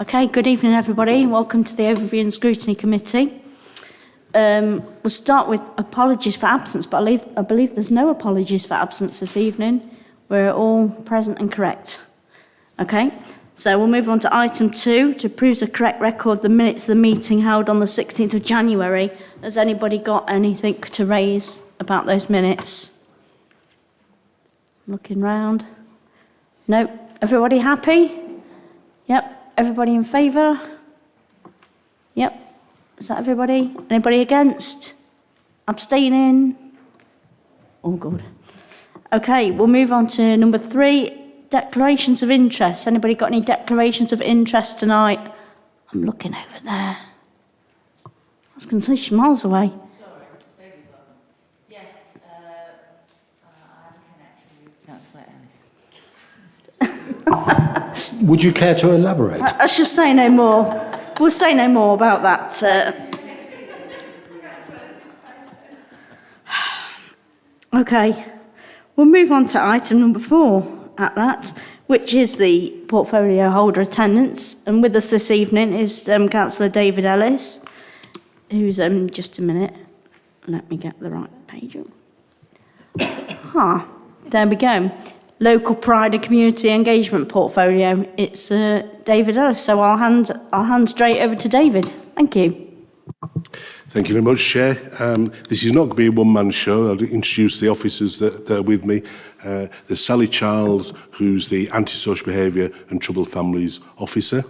Okay, good evening everybody. Welcome to the Overview and Scrutiny Committee. We'll start with apologies for absence, but I believe there's no apologies for absence this evening. We're all present and correct. Okay, so we'll move on to item 2, to approve the correct record the minutes of the meeting held on the 16th of January. Has anybody got anything to raise about those minutes? Looking round. No, everybody happy? Yep. Everybody in favour? Yep. Is that everybody? Anybody against? Abstaining? All good. Okay, we'll move on to number 3, declarations of interest. Anybody got any declarations of interest tonight? I'm looking over there. I was going to say she's miles away. Sorry, beg your pardon. Yes, I have a connection with Councillor Ellis. Would you care to elaborate? I shall say no more. We'll say no more about that. Okay, we'll move on to item number 4 at that, which is the portfolio holder attendance. And with us this evening is Councillor David Ellis, who's, just a minute, let me get the right page up. There we go. Local Pride and Community Engagement Portfolio. It's David Ellis, so I'll hand straight over to David. Thank you. Thank you very much, Chair. This is not going to be a one-man show. I'll introduce the officers that are with me. There's Sally Charles, who's the Antisocial Behaviour and Troubled Families Officer,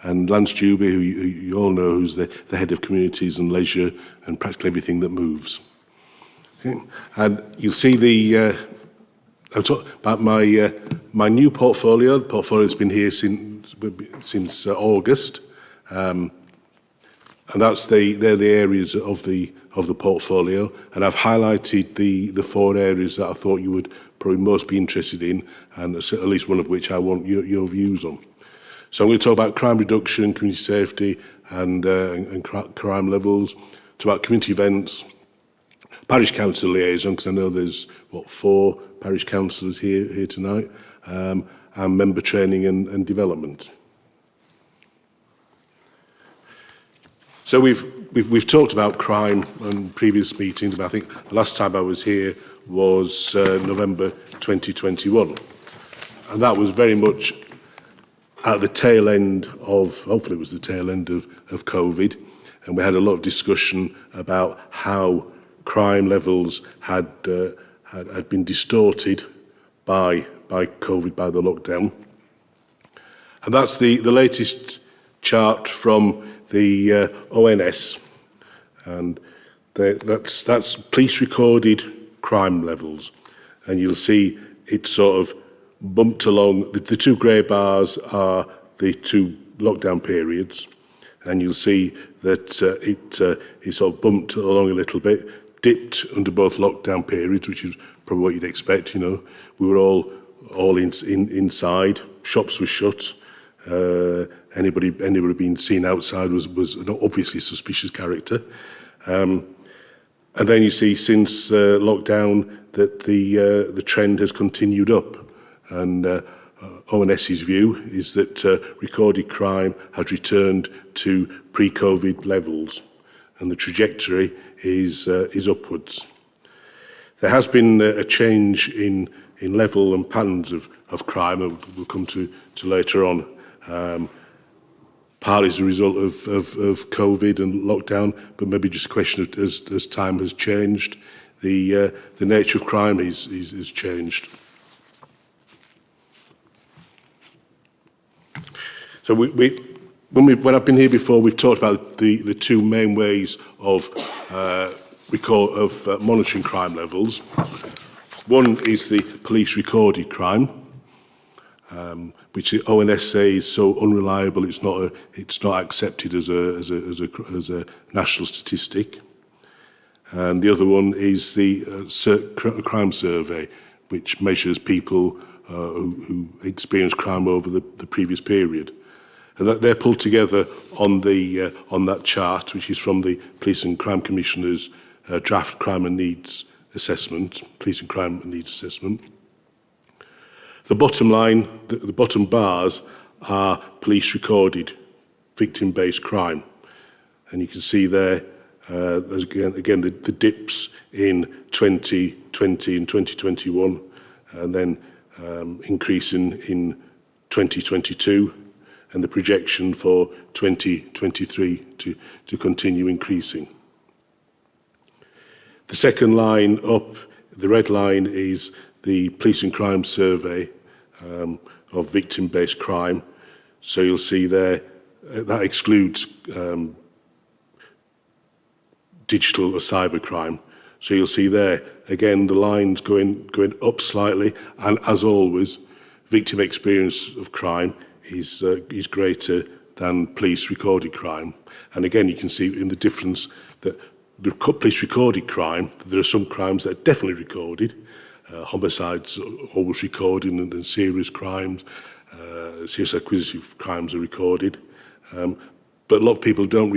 and Lance Dewby, who you all know, who's the Head of Communities and Leisure and practically everything that moves. Okay. And you'll see I'll talk about my new portfolio. The portfolio's been here since August, and they're the areas of the portfolio. And I've highlighted the 4 areas that I thought you would probably most be interested in, and at least one of which I want your views on. So I'm going to talk about crime reduction, community safety, and crime levels. Talk about community events, parish council liaison, because I know there's 4 parish councillors here tonight, and member training and development. So we've talked about crime in previous meetings, but I think the last time I was here was November 2021, and that was very much at the tail end of, hopefully it was the tail end of COVID, and we had a lot of discussion about how crime levels had been distorted by COVID, by the lockdown. And that's the latest chart from the ONS, and that's police recorded crime levels. And you'll see it sort of bumped along. The 2 grey bars are the 2 lockdown periods, and you'll see that it sort of bumped along a little bit, dipped under both lockdown periods, which is probably what you'd expect. You know, we were all inside, shops were shut. Anybody being seen outside was an obviously suspicious character. And then you see since lockdown that the trend has continued up, and ONS's view is that recorded crime has returned to pre-COVID levels, and the trajectory is upwards. There has been a change in level and patterns of crime, and we'll come to later on. Partly as a result of COVID and lockdown, but maybe just a question of as time has changed, the nature of crime is changed. So when I've been here before, we've talked about the 2 main ways of monitoring crime levels. One is the police recorded crime, which the ONS says is so unreliable it's not accepted as a national statistic. And the other one is the crime survey, which measures people who experience crime over the previous period. And that they're pulled together on that chart, which is from the Police and Crime Commissioner's draft crime and needs assessment, police and crime and needs assessment. The bottom line, the bottom bars are police recorded victim-based crime. And you can see there, there's again the dips in 2020 and 2021, and then increasing in 2022, and the projection for 2023 to continue increasing. The second line up, the red line, is the Police and Crime Survey of victim-based crime. So you'll see there, that excludes digital or cybercrime. So you'll see there, again, the lines going up slightly, and as always, victim experience of crime is greater than police recorded crime. And again, you can see in the difference that the police recorded crime, there are some crimes that are definitely recorded. Homicides always recorded, and serious crimes, serious acquisitive crimes are recorded. But a lot of people don't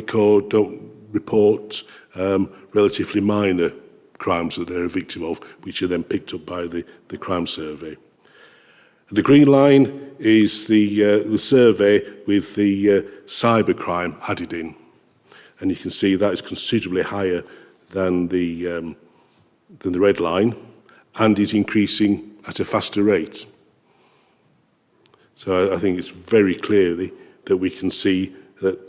report relatively minor crimes that they're a victim of, which are then picked up by the crime survey. The green line is the survey with the cybercrime added in. And you can see that is considerably higher than the red line, and is increasing at a faster rate. So I think it's very clearly that we can see that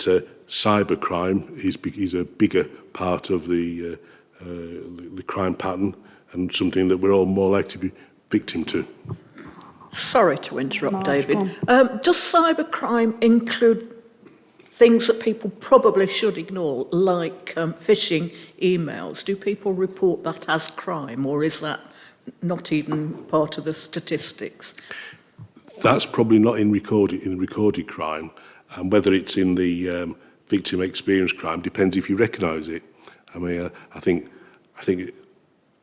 cybercrime is a bigger part of the crime pattern, and something that we're all more likely to be victim to. Sorry to interrupt, Marge, David. go Does cybercrime include things that people probably should ignore, like phishing emails? Do people report that as crime, or is that not even part of the statistics? That's probably not in recorded crime, and whether it's in the victim experience crime depends if you recognise it. I mean, I think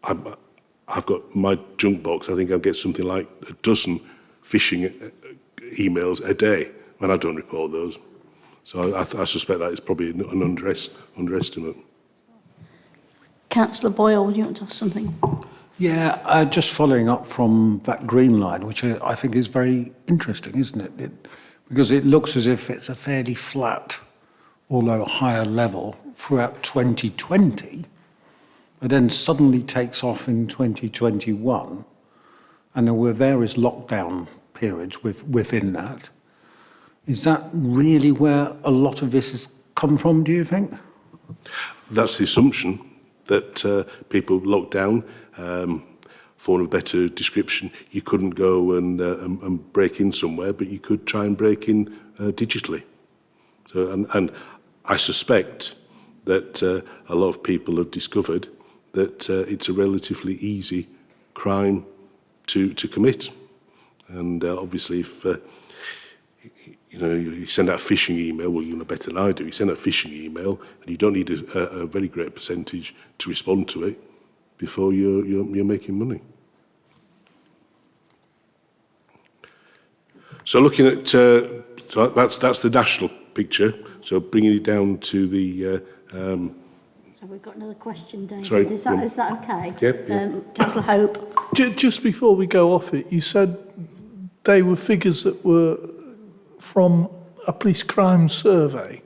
I've got my junk box. I think I'll get something like a dozen phishing emails a day when I don't report those. So I suspect that is probably an underestimate. Councillor Boyle, do you want to ask something? Yeah, just following up from that green line, which I think is very interesting, isn't it? Because it looks as if it's a fairly flat, although higher level throughout 2020, but then suddenly takes off in 2021, and there were various lockdown periods within that. Is that really where a lot of this has come from, do you think? That's the assumption, that people locked down. For a better description, you couldn't go and break in somewhere, but you could try and break in digitally. So, and I suspect that a lot of people have discovered that it's a relatively easy crime to commit. And obviously, if you send out a phishing email, well, you know better than I do. You send out a phishing email, and you don't need a very great percentage to respond to it before you're making money. So looking at so that's the national picture. So bringing it down to the. So we've got another question, David. Sorry, Is that okay? Yep. Councillor Hope. Just before we go off it, you said they were figures that were from a police crime survey.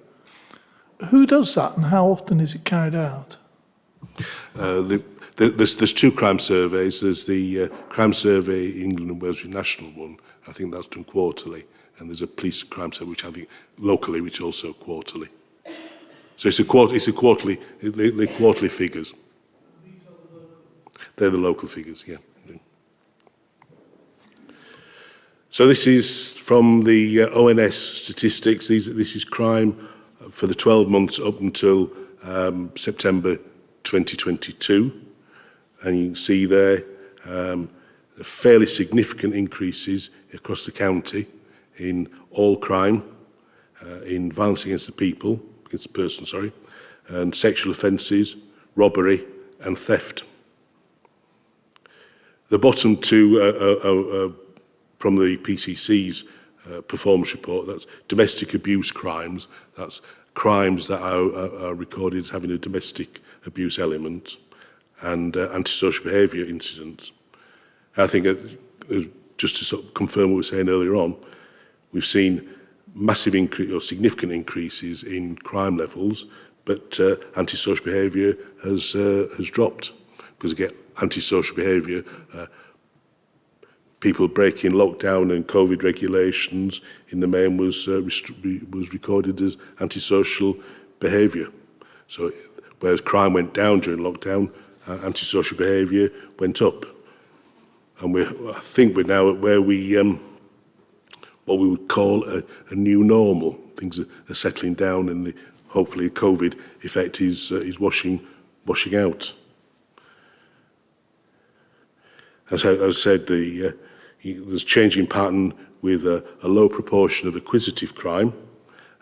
Who does that, and how often is it carried out? There's two crime surveys. There's the crime survey England and Wales, national one. I think that's done quarterly, and there's a police crime survey which I think locally, which is also quarterly. So it's a quarterly. The quarterly figures. They're the local figures, yeah. So this is from the ONS statistics. This is crime for the 12 months up until September 2022. And you can see there fairly significant increases across the county in all crime, in violence against the person, and sexual offences, robbery and theft. The bottom two from the PCC's performance report, that's domestic abuse crimes. That's crimes that are recorded as having a domestic abuse element, and antisocial behaviour incidents. I think, just to sort of confirm what we were saying earlier on, we've seen massive increase or significant increases in crime levels, but antisocial behaviour has dropped. Because again, antisocial behaviour, people breaking lockdown and COVID regulations in the main was recorded as antisocial behaviour. So whereas crime went down during lockdown, antisocial behaviour went up. And I think we're now at where we what we would call a new normal. Things are settling down, and hopefully the COVID effect is washing out. As I said, there's changing pattern with a low proportion of acquisitive crime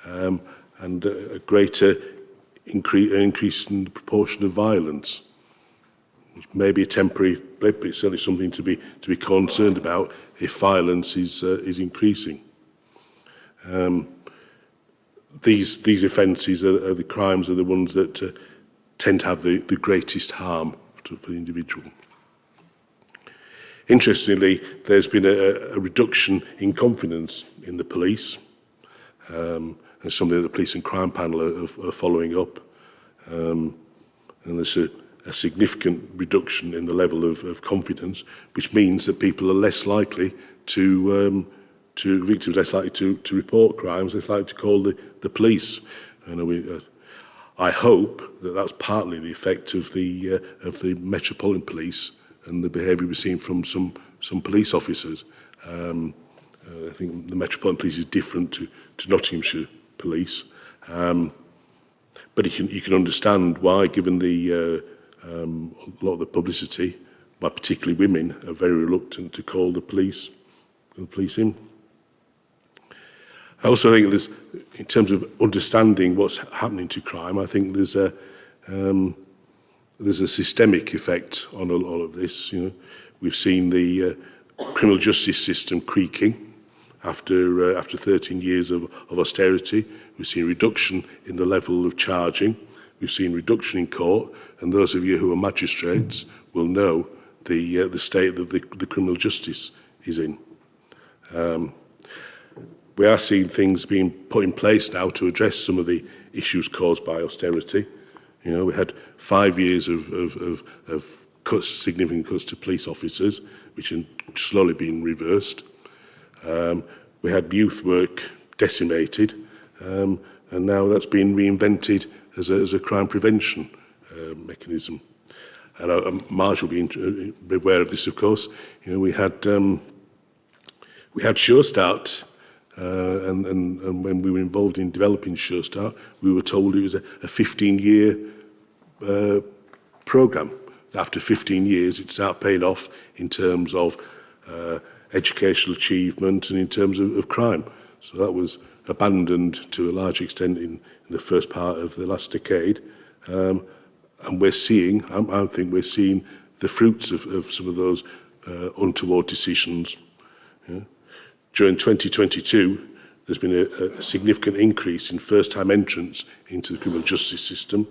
and a greater increase in the proportion of violence, which may be a temporary blip, but it's certainly something to be concerned about if violence is increasing. These offences are the crimes are the ones that tend to have the greatest harm for the individual. Interestingly, there's been a reduction in confidence in the police, and something that the Police and Crime Panel are following up. And there's a significant reduction in the level of confidence, which means that people are less likely victims less likely to report crimes, less likely to call the police. And I hope that that's partly the effect of the Metropolitan Police and the behaviour we're seeing from some police officers. I think the Metropolitan Police is different to Nottinghamshire Police, but you can understand why, given a lot of the publicity, why particularly women are very reluctant to call the police in. I also think in terms of understanding what's happening to crime, I think there's a systemic effect on all of this. We've seen the criminal justice system creaking after 13 years of austerity. We've seen a reduction in the level of charging. We've seen reduction in court, and those of you who are magistrates will know the state that the criminal justice is in. We are seeing things being put in place now to address some of the issues caused by austerity. We had 5 years of cuts, significant cuts to police officers, which are slowly being reversed. We had youth work decimated, and now that's been reinvented as a crime prevention mechanism. And Marge will be aware of this, of course. We had Sure Start. And when we were involved in developing Sure Start, we were told it was a 15-year programme. After 15 years, it'd start paying off in terms of educational achievement and in terms of crime. So that was abandoned to a large extent in the first part of the last decade. And we're seeing, I think we're seeing the fruits of some of those untoward decisions. During 2022, there's been a significant increase in first-time entrants into the criminal justice system,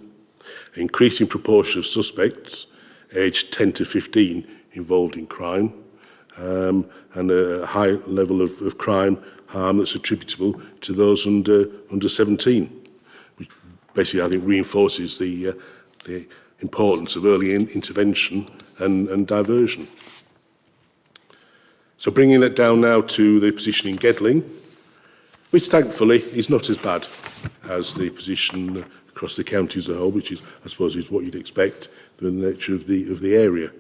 an increasing proportion of suspects aged 10 to 15 involved in crime, and a high level of crime harm that's attributable to those under 17, which basically I think reinforces the importance of early intervention and diversion. So bringing it down now to the position in Gedling, which thankfully is not as bad as the position across the county as a whole, which is, I suppose, is what you'd expect given the nature of the area.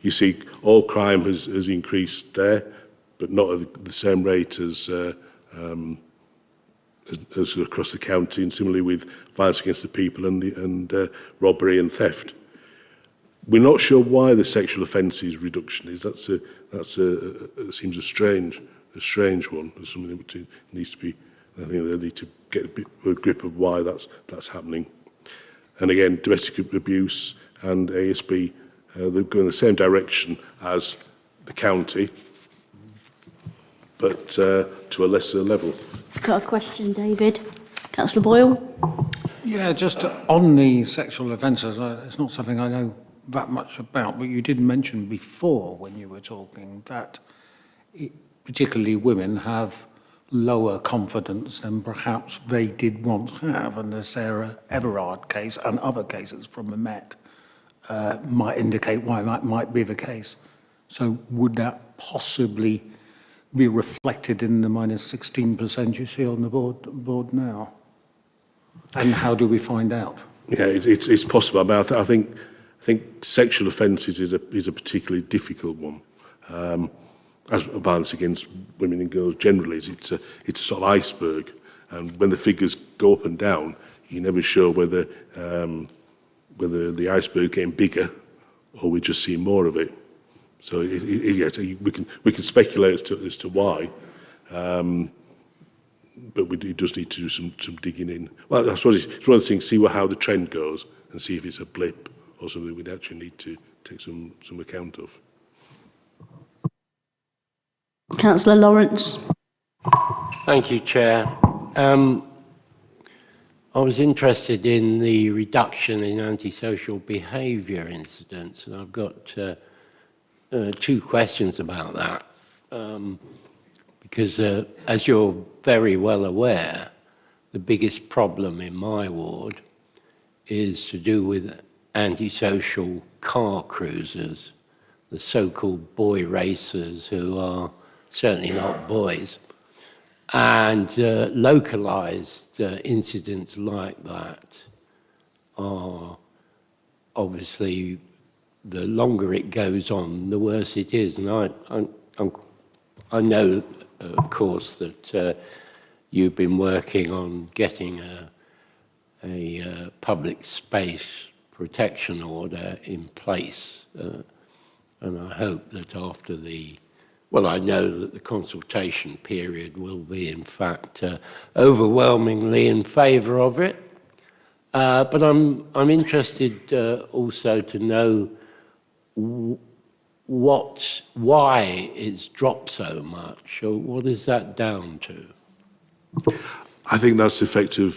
You see, all crime has increased there, but not at the same rate as across the county, and similarly with violence against the people and robbery and theft. We're not sure why the sexual offences reduction is. That seems a strange one. There's something that needs to be. I think they need to get a bit of a grip of why that's happening. And again, domestic abuse and ASB, they go in the same direction as the county, but to a lesser level. Got a question, David. Councillor Boyle. Yeah, just on the sexual offences, it's not something I know that much about, but you did mention before when you were talking that particularly women have lower confidence than perhaps they did once have. And the Sarah Everard case and other cases from the Met might indicate why that might be the case. So would that possibly be reflected in the minus 16% you see on the board now? And how do we find out? Yeah, it's possible. But I think sexual offences is a particularly difficult one. As violence against women and girls generally is, it's a sort of iceberg, and when the figures go up and down, you're never sure whether the iceberg getting bigger or we're just seeing more of it. So we can speculate as to why, but we just need to do some digging in. Well, I suppose it's one of the things. See how the trend goes and see if it's a blip or something we'd actually need to take some account of. Councillor Lawrence. Thank you, Chair. I was interested in the reduction in antisocial behaviour incidents, and I've got two questions about that. Because as you're very well aware, the biggest problem in my ward is to do with antisocial car cruisers, the so-called boy racers who are certainly not boys, and localised incidents like that are obviously, the longer it goes on, the worse it is. And I know, of course, that you've been working on getting a public space protection order in place, and I hope that after I know that the consultation period will be, in fact, overwhelmingly in favour of it. But I'm interested also to know why it's dropped so much, or what is that down to? I think that's the effect of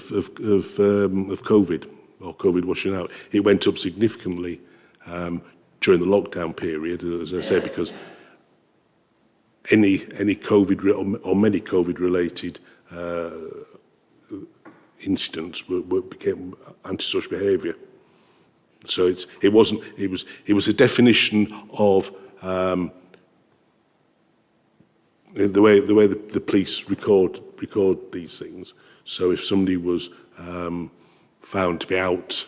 COVID, or COVID washing out. It went up significantly during the lockdown period, as I said, because any COVID or many COVID-related incidents became antisocial behaviour. So it was a definition of the way the police record these things. So if somebody was found to be out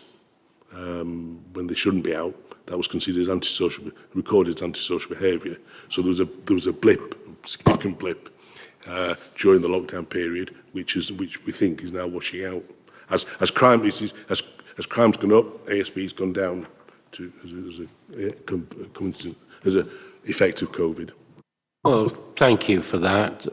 when they shouldn't be out, that was considered as recorded as antisocial behaviour. So there was a blip, a significant blip during the lockdown period, which we think is now washing out. As crime's gone up, ASB's gone down as a effect of COVID. Well, thank you for that.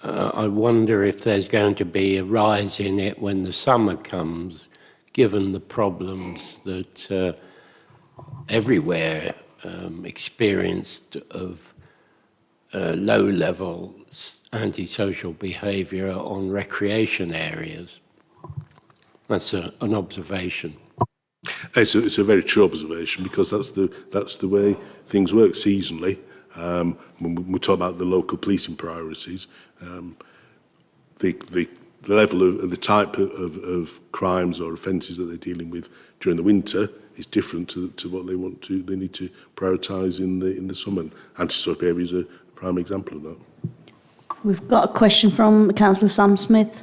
I wonder if there's going to be a rise in it when the summer comes, given the problems that everywhere experienced of low-level antisocial behaviour on recreation areas. That's an observation. It's a very true observation, because that's the way things work seasonally. When we talk about the local policing priorities, the level of the type of crimes or offences that they're dealing with during the winter is different to what they need to prioritise in the summer. Antisocial behaviour is a prime example of that. We've got a question from Councillor Sam Smith.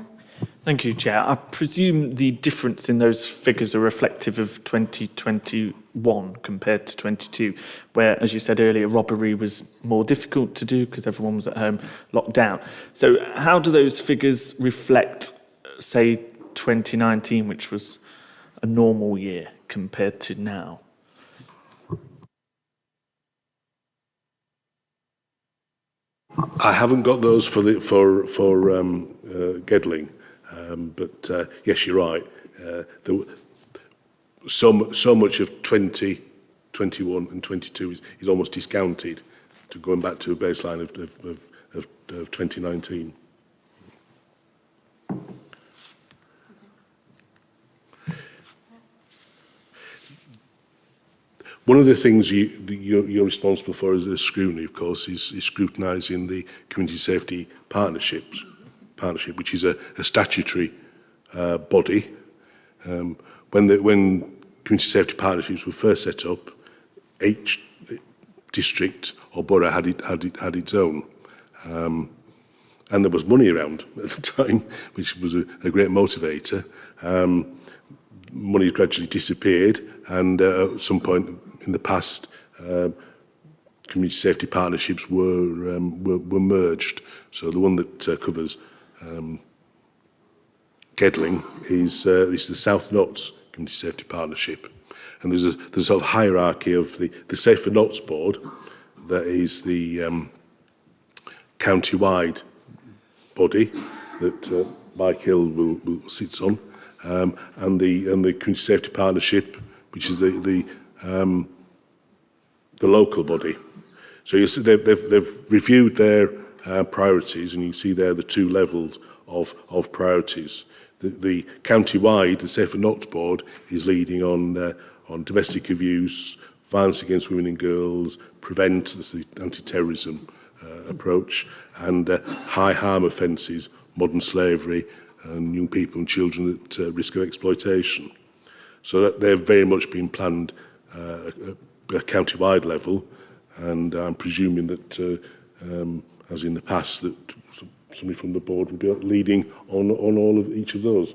Thank you, Chair. I presume the difference in those figures are reflective of 2021 compared to 22, where, as you said earlier, robbery was more difficult to do because everyone was at home locked down. So how do those figures reflect, say, 2019, which was a normal year, compared to now? I haven't got those for Gedling, but yes, you're right. So much of 20, 21 and 22 is almost discounted to going back to a baseline of 2019. One of the things you're responsible for as a scrutiny, of course, is scrutinising the community safety partnership, which is a statutory body. When community safety partnerships were first set up, each district or borough had its own. And there was money around at the time, which was a great motivator. Money gradually disappeared, and at some point in the past, community safety partnerships were merged. So the one that covers Gedling is the South Notts Community Safety Partnership, and there's a sort of hierarchy of the Safer Notts Board, that is the county-wide body that Mike Hill will sits on, and the Community Safety Partnership, which is the local body. So you see they've reviewed their priorities, and you see there the two levels of priorities. The county-wide, the Safer Notts Board, is leading on domestic abuse, violence against women and girls, prevent, that's the anti-terrorism approach, and high harm offences, modern slavery, and young people and children at risk of exploitation. So that they've very much been planned at a county-wide level, and I'm presuming that, as in the past, that somebody from the board will be leading on all of each of those.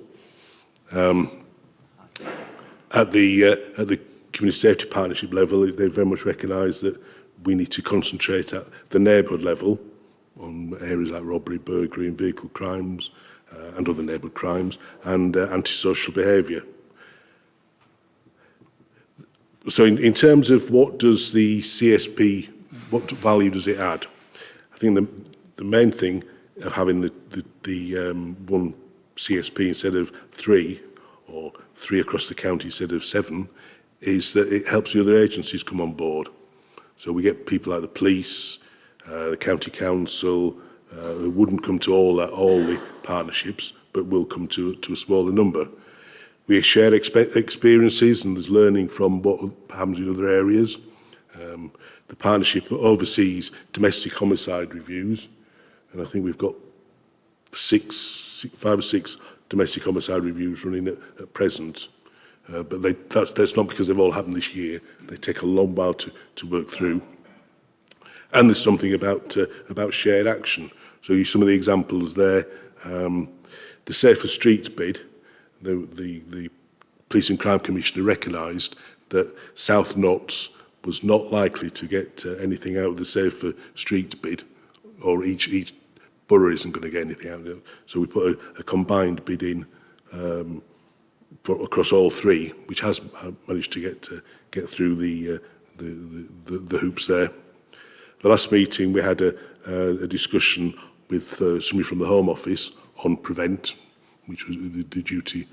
At the community safety partnership level, they very much recognise that we need to concentrate at the neighbourhood level on areas like robbery, burglary and vehicle crimes and other neighbourhood crimes, and antisocial behaviour. So in terms of what does the CSP, what value does it add? I think the main thing of having the one CSP instead of three, or three across the county instead of 7, is that it helps the other agencies come on board. So we get people like the police, the county council, who wouldn't come to all the partnerships, but will come to a smaller number. We share experiences, and there's learning from what happens in other areas. The partnership oversees domestic homicide reviews, and I think we've got 5 or 6 domestic homicide reviews running at present. But that's not because they've all happened this year. They take a long while to work through. And there's something about shared action. So some of the examples there, the Safer Streets bid, the Police and Crime Commissioner recognised that South Notts was not likely to get anything out of the Safer Streets bid, or each borough isn't going to get anything out of it. So we put a combined bid in across all 3, which has managed to get through the hoops there. The last meeting we had a discussion with somebody from the Home Office on Prevent, which was the duty,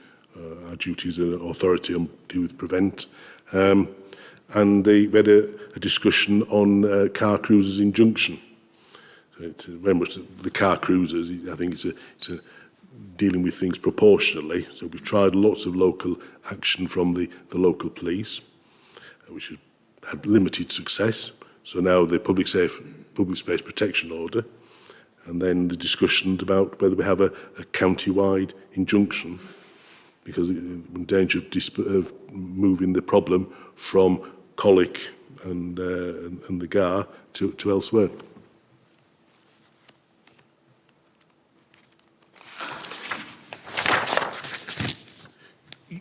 our duty as an authority on deal with Prevent. And we had a discussion on car cruisers injunction. So it's very much the car cruisers. I think it's a dealing with things proportionally. So we've tried lots of local action from the local police, which has had limited success. So now the public space protection order, and then the discussions about whether we have a county-wide injunction, because we're in danger of moving the problem from Colic and the GAR to elsewhere.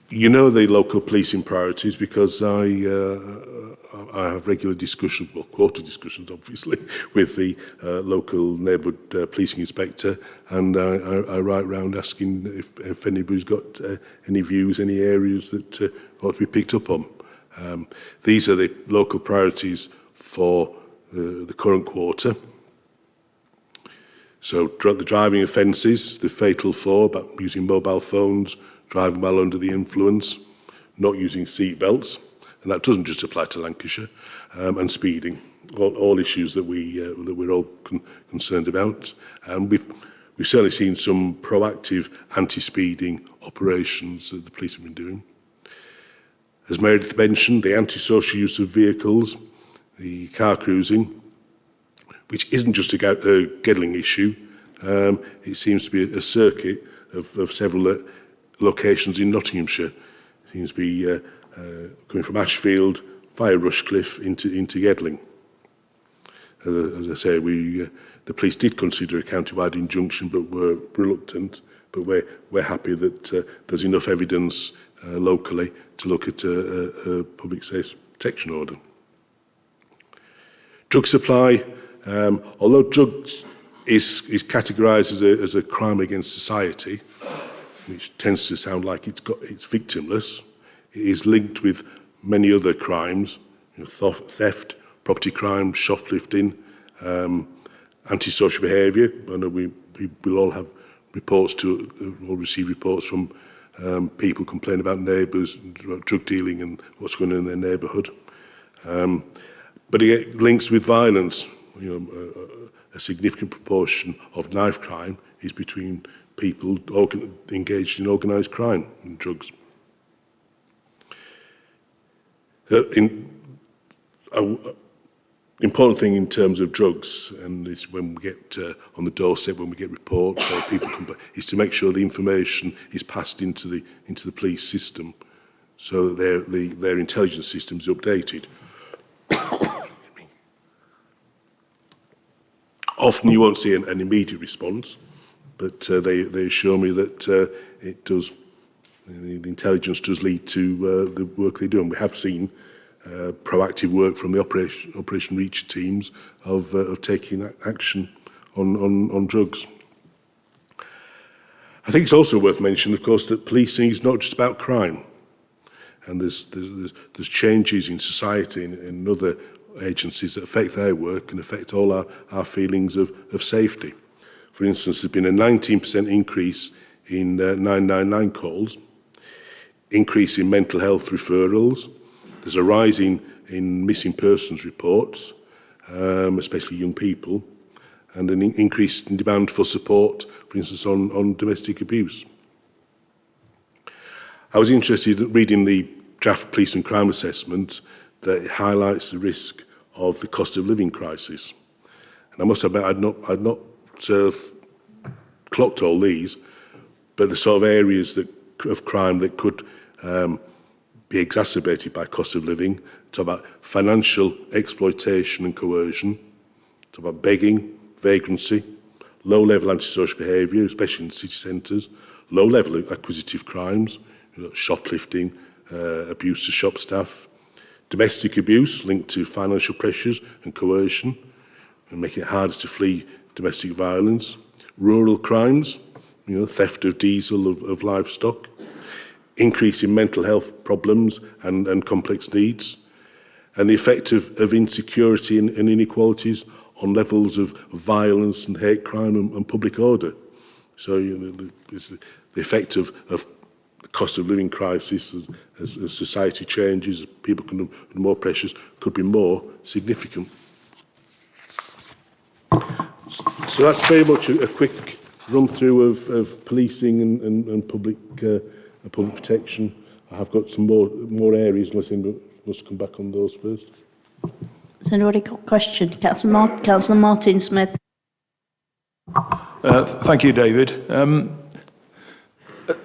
You know the local policing priorities because I have regular discussions, well, quarterly discussions, obviously, with the local neighbourhood policing inspector, and I write round asking if anybody's got any views, any areas that ought to be picked up on. These are the local priorities for the current quarter. So the driving offences, the fatal 4, about using mobile phones, driving while under the influence, not using seat belts, and that doesn't just apply to Lancashire, and speeding, all issues that we're all concerned about. And we've certainly seen some proactive anti-speeding operations that the police have been doing. As Meredith mentioned, the antisocial use of vehicles, the car cruising, which isn't just a Gedling issue. It seems to be a circuit of several locations in Nottinghamshire. It seems to be coming from Ashfield via Rushcliffe into Gedling. As I say, the police did consider a county-wide injunction, but were reluctant. But we're happy that there's enough evidence locally to look at a public safety protection order. Drug supply, although drugs is categorised as a crime against society, which tends to sound like it's victimless, it is linked with many other crimes, theft, property crime, shoplifting, antisocial behaviour. I know we'll all have reports we'll receive reports from people complaining about neighbours, about drug dealing and what's going on in their neighbourhood. But it links with violence. A significant proportion of knife crime is between people engaged in organised crime and drugs. Important thing in terms of drugs, and is when we get on the doorstep, when we get reports or people come back, is to make sure the information is passed into the police system, so that their intelligence system is updated. Often you won't see an immediate response, but they assure me that it does. The intelligence does lead to the work they do, and we have seen proactive work from the Operation Reach teams of taking action on drugs. I think it's also worth mentioning, of course, that policing is not just about crime, and there's changes in society and other agencies that affect their work and affect all our feelings of safety. For instance, there's been a 19% increase in 999 calls, increase in mental health referrals. There's a rise in missing persons reports, especially young people, and an increase in demand for support, for instance, on domestic abuse. I was interested in reading the draft police and crime assessment that highlights the risk of the cost of living crisis. And I must admit, I'd not clocked all these, but the sort of areas of crime that could be exacerbated by cost of living. Talk about financial exploitation and coercion. Talk about begging, vagrancy, low-level antisocial behaviour, especially in city centres, low-level acquisitive crimes, shoplifting, abuse to shop staff, domestic abuse linked to financial pressures and coercion, and making it harder to flee domestic violence, rural crimes, theft of diesel, of livestock, increase in mental health problems and complex needs, and the effect of insecurity and inequalities on levels of violence and hate crime and public order. So it's the effect of the cost of living crisis as society changes, people can have more pressures, could be more significant. So that's very much a quick run through of policing and public protection. I have got some more areas, unless anyone wants to come back on those first. Has anybody got a question? Councillor Martin Smith. Thank you, David.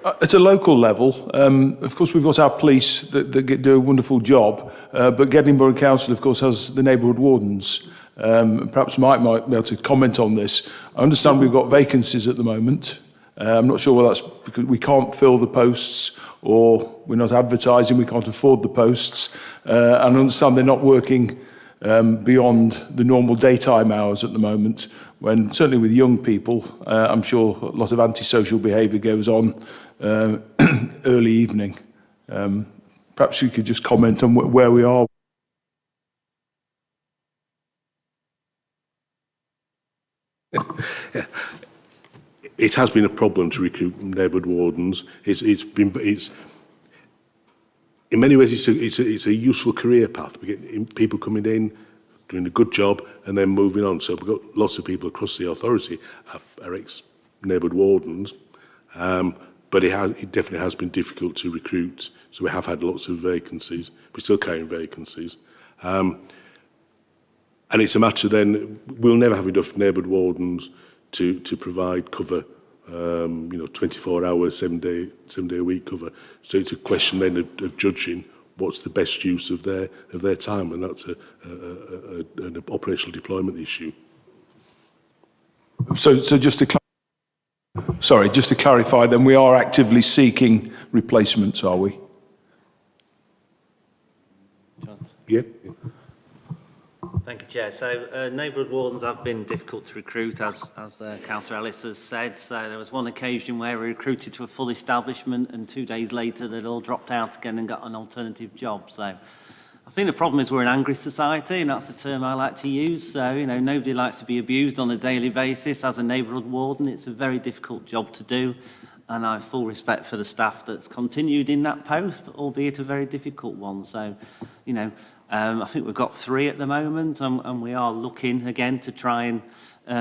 At a local level, of course, we've got our police that do a wonderful job, but Gedling Borough Council, of course, has the neighbourhood wardens. Perhaps Mike might be able to comment on this. I understand we've got vacancies at the moment. I'm not sure whether that's because we can't fill the posts or we're not advertising, we can't afford the posts. And I understand they're not working beyond the normal daytime hours at the moment, when certainly with young people, I'm sure a lot of antisocial behaviour goes on early evening. Perhaps you could just comment on where we are. It has been a problem to recruit neighbourhood wardens. It's in many ways it's a useful career path. We get people coming in, doing a good job, and then moving on. So we've got lots of people across the authority are ex-neighbourhood wardens. but it definitely has been difficult to recruit. So we have had lots of vacancies. We're still carrying vacancies. And it's a matter then, we'll never have enough neighbourhood wardens to provide cover, 24 hours, 7-day a week cover. So it's a question then of judging what's the best use of their time, and that's an operational deployment issue. So just to clarify, then we are actively seeking replacements, are we? Yeah. Thank you, Chair. So neighbourhood wardens have been difficult to recruit, as Councillor Ellis has said. So there was one occasion where we recruited to a full establishment, and 2 days later they'd all dropped out again and got an alternative job. So I think the problem is we're an angry society, and that's the term I like to use. So, nobody likes to be abused on a daily basis. As a neighbourhood warden, it's a very difficult job to do, and I have full respect for the staff that's continued in that post, but albeit a very difficult one. So, I think we've got 3 at the moment, and we are looking again to try and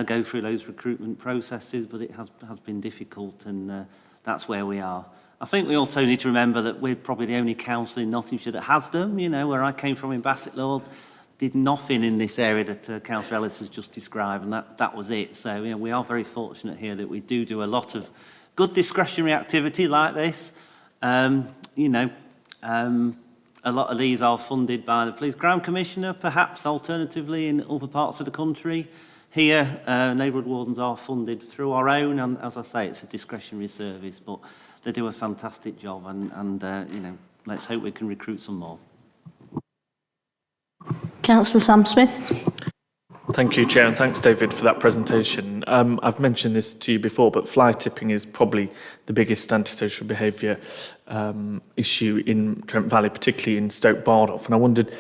go through those recruitment processes, but it has been difficult, and that's where we are. I think we also need to remember that we're probably the only council in Nottinghamshire that has them. Where I came from in Bassett Lord, did nothing in this area that Councillor Ellis has just described, and that was it. So, we are very fortunate here that we do a lot of good discretionary activity like this. A lot of these are funded by the Police Ground Commissioner, perhaps alternatively in other parts of the country. Here, neighbourhood wardens are funded through our own, and as I say, it's a discretionary service, but they do a fantastic job, and let's hope we can recruit some more. Councillor Sam Smith. Thank you, Chair, and thanks, David, for that presentation. I've mentioned this to you before, but fly tipping is probably the biggest antisocial behaviour issue in Trent Valley, particularly in Stoke Bardolph. And I wondered,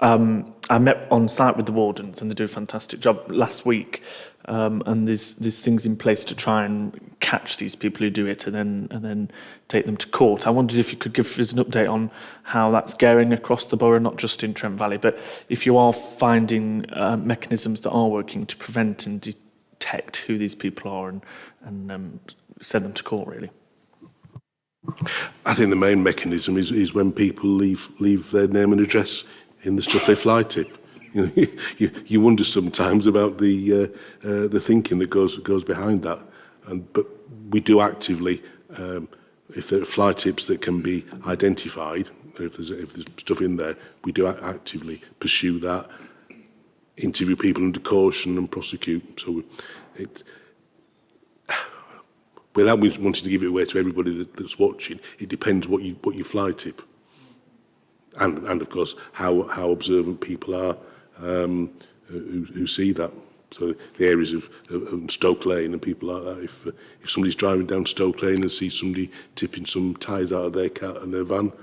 I met on site with the wardens, and they do a fantastic job last week. And there's things in place to try and catch these people who do it, and then take them to court. I wondered if you could give us an update on how that's going across the borough, not just in Trent Valley, but if you are finding mechanisms that are working to prevent and detect who these people are and send them to court, really. I think the main mechanism is when people leave their name and address in the stuff they fly tip. You wonder sometimes about the thinking that goes behind that, but we do actively, if there are fly tips that can be identified, if there's stuff in there, we do actively pursue that, interview people under caution and prosecute. So without wanting to give it away to everybody that's watching, it depends what you fly tip, and of course how observant people are who see that. So the areas of Stoke Lane and people like that, if somebody's driving down Stoke Lane and sees somebody tipping some tyres out of their car and their van,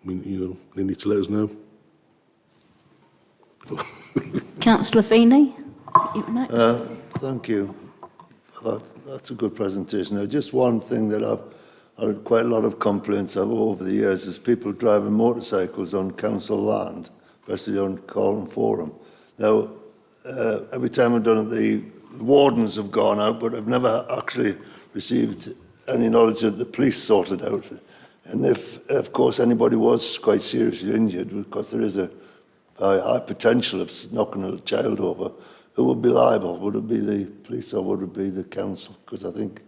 they need to let us know. Councillor Feeney. You were next. Thank you. That's a good presentation. Now, just one thing that I've heard quite a lot of complaints of over the years is people driving motorcycles on council land, especially on Cornwall Forum. Now, every time I've done it, the wardens have gone out, but I've never actually received any knowledge that the police sorted out. And if, of course, anybody was quite seriously injured, because there is a high potential of knocking a child over, who would be liable? Would it be the police or would it be the council? Because I think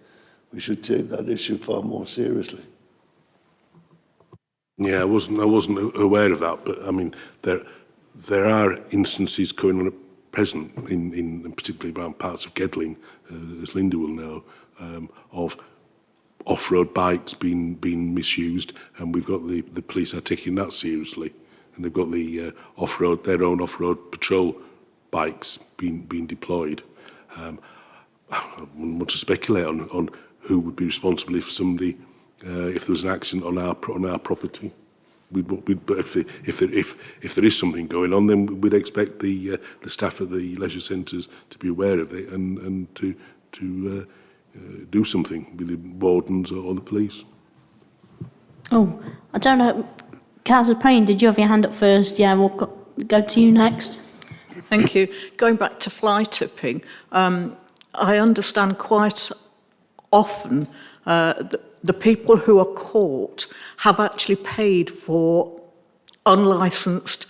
we should take that issue far more seriously. Yeah, I wasn't aware of that, but I mean there are instances going on at present in particularly around parts of Gedling, as Linda will know, of off-road bikes being misused, and we've got the police are taking that seriously, and they've got the their own off-road patrol bikes being deployed. I wouldn't want to speculate on who would be responsible if somebody if there was an accident on our property. But if there is something going on, then we'd expect the staff at the leisure centres to be aware of it and to do something with the wardens or the police. Oh, I don't know. Councillor Payne, did you have your hand up first? Yeah, we'll go to you next. Thank you. Going back to fly tipping, I understand quite often the people who are caught have actually paid for unlicensed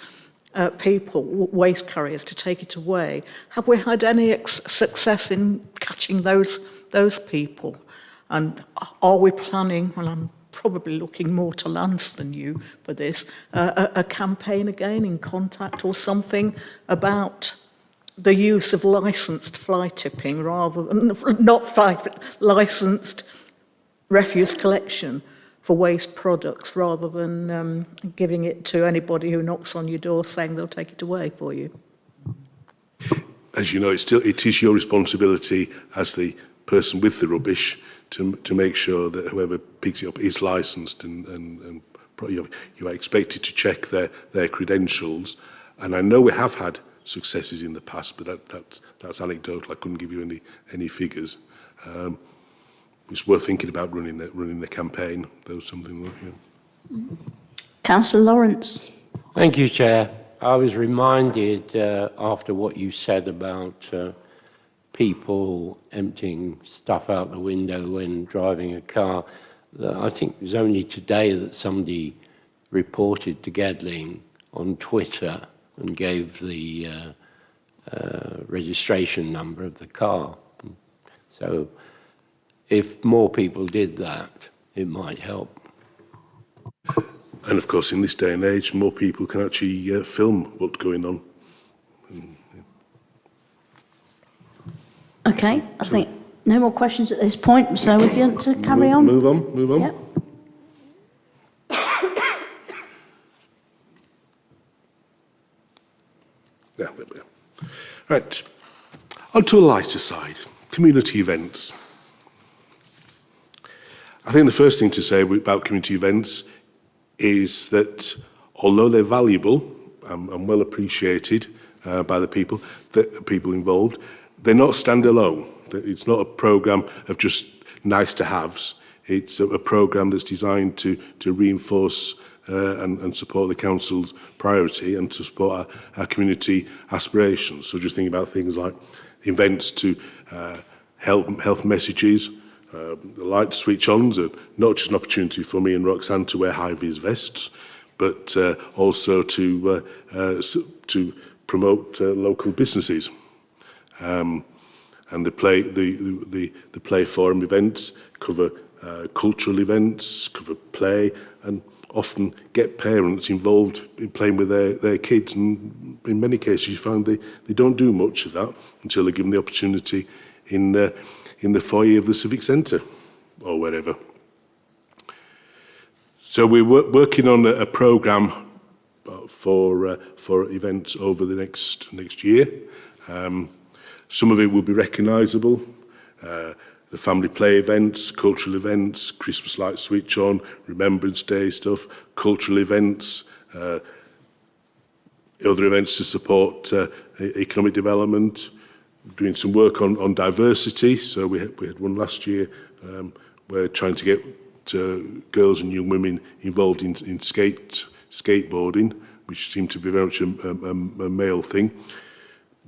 people, waste carriers, to take it away. Have we had any success in catching those people? And are we planning, well, I'm probably looking more to Lance than you for this, a campaign again in Contact or something about the use of licensed fly tipping rather than, not fly, but licensed refuse collection for waste products rather than giving it to anybody who knocks on your door saying they'll take it away for you? As you know, it is your responsibility as the person with the rubbish to make sure that whoever picks it up is licensed and you are expected to check their credentials. And I know we have had successes in the past, but that's anecdotal. I couldn't give you any figures. It's worth thinking about running the campaign. There was something like, Councillor Lawrence. Thank you, Chair. I was reminded after what you said about people emptying stuff out the window when driving a car, that I think it was only today that somebody reported to Gedling on Twitter and gave the registration number of the car. So if more people did that, it might help. and of course, in this day and age, more people can actually film what's going on. Okay, I think no more questions at this point, so if you want to carry on. Move on. Yep. Yeah, there we are. Right, on to a lighter side, community events. I think the first thing to say about community events is that although they're valuable and well appreciated by the people involved, they're not standalone. It's not a programme of just nice to haves. It's a programme that's designed to reinforce and support the council's priority and to support our community aspirations. So just think about things like events to health messages, the light switch-ons are not just an opportunity for me and Roxanne to wear high-vis vests, but also to promote local businesses. And the play forum events cover cultural events, cover play, and often get parents involved in playing with their kids. And in many cases, you find they don't do much of that until they're given the opportunity in the foyer of the Civic Centre or wherever. So we're working on a programme for events over the next year. Some of it will be recognisable. The family play events, cultural events, Christmas light switch on, Remembrance Day stuff, cultural events, other events to support economic development, doing some work on diversity. So we had one last year. We're trying to get girls and young women involved in skateboarding, which seemed to be very much a male thing.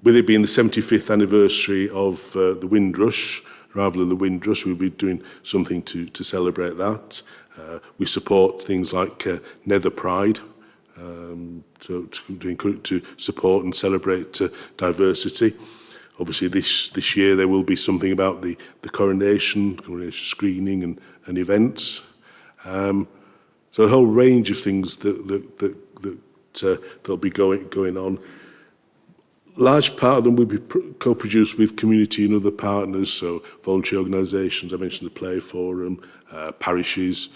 With it being the 75th anniversary of the Windrush, rather than the Windrush, we'll be doing something to celebrate that. We support things like Nether Pride, to support and celebrate diversity. Obviously, this year there will be something about the coronation screening and events. So a whole range of things that'll be going on. Large part of them will be co-produced with community and other partners, so voluntary organisations, I mentioned the Play Forum, parishes,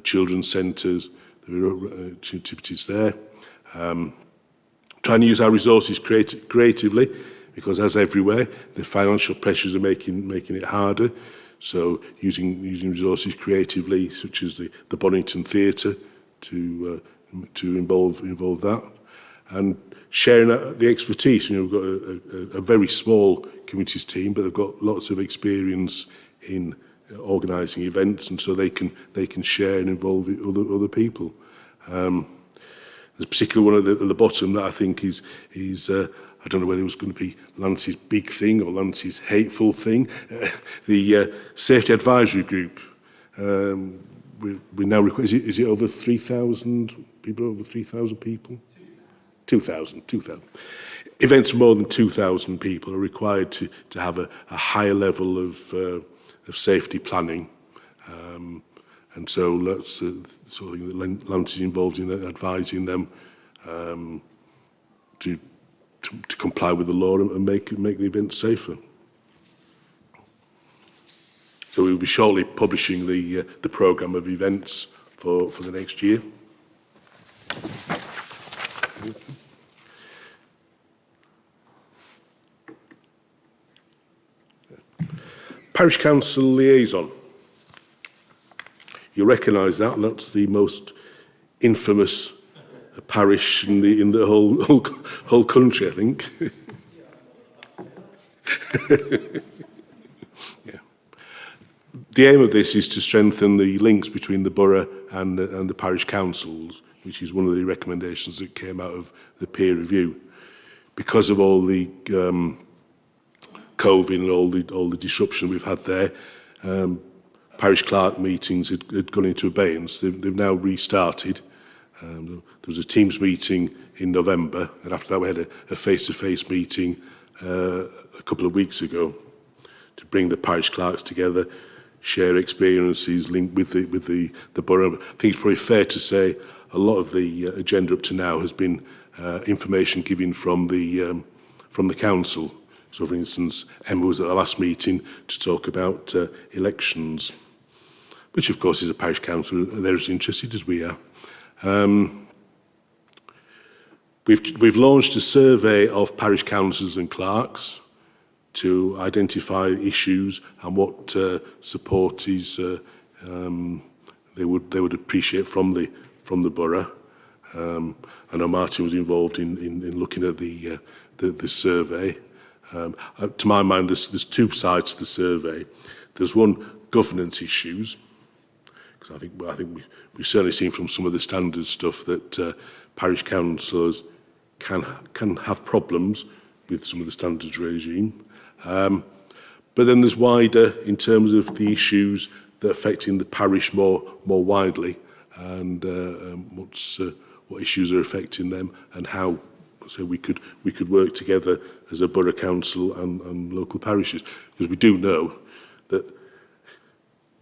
children's centres, there are activities there. Trying to use our resources creatively, because as everywhere, the financial pressures are making it harder. So using resources creatively, such as the Bonington Theatre, to involve that, and sharing the expertise. We've got a very small communities team, but they've got lots of experience in organising events, and so they can share and involve other people. There's a particular one at the bottom that I think is I don't know whether it was going to be Lance's big thing or Lance's hateful thing. The Safety Advisory Group, we now require, is it over 3,000 people, over 3,000 people? 2,000. Events of more than 2,000 people are required to have a higher level of safety planning. And so that's something that Lance is involved in advising them to comply with the law and make the event safer. So we'll be shortly publishing the programme of events for the next year. Parish Council Liaison. You recognise that, that's the most infamous parish in the whole country, I think. Yeah. The aim of this is to strengthen the links between the borough and the parish councils, which is one of the recommendations that came out of the peer review. Because of all the COVID and all the disruption we've had there, parish clerk meetings had gone into abeyance. They've now restarted. There was a Teams meeting in November, and after that we had a face-to-face meeting a couple of weeks ago to bring the parish clerks together, share experiences linked with the borough. I think it's probably fair to say a lot of the agenda up to now has been information given from the council. So, for instance, Emma was at the last meeting to talk about elections, which, of course, is a parish council. They're as interested as we are. We've launched a survey of parish councillors and clerks to identify issues and what support is they would appreciate from the borough. I know Martin was involved in looking at the survey. To my mind, there's two sides to the survey. There's one, governance issues, because I think we've certainly seen from some of the standard stuff that parish councillors can have problems with some of the standards regime. But then there's wider in terms of the issues that are affecting the parish more widely, and what issues are affecting them, and how we could work together as a borough council and local parishes, because we do know that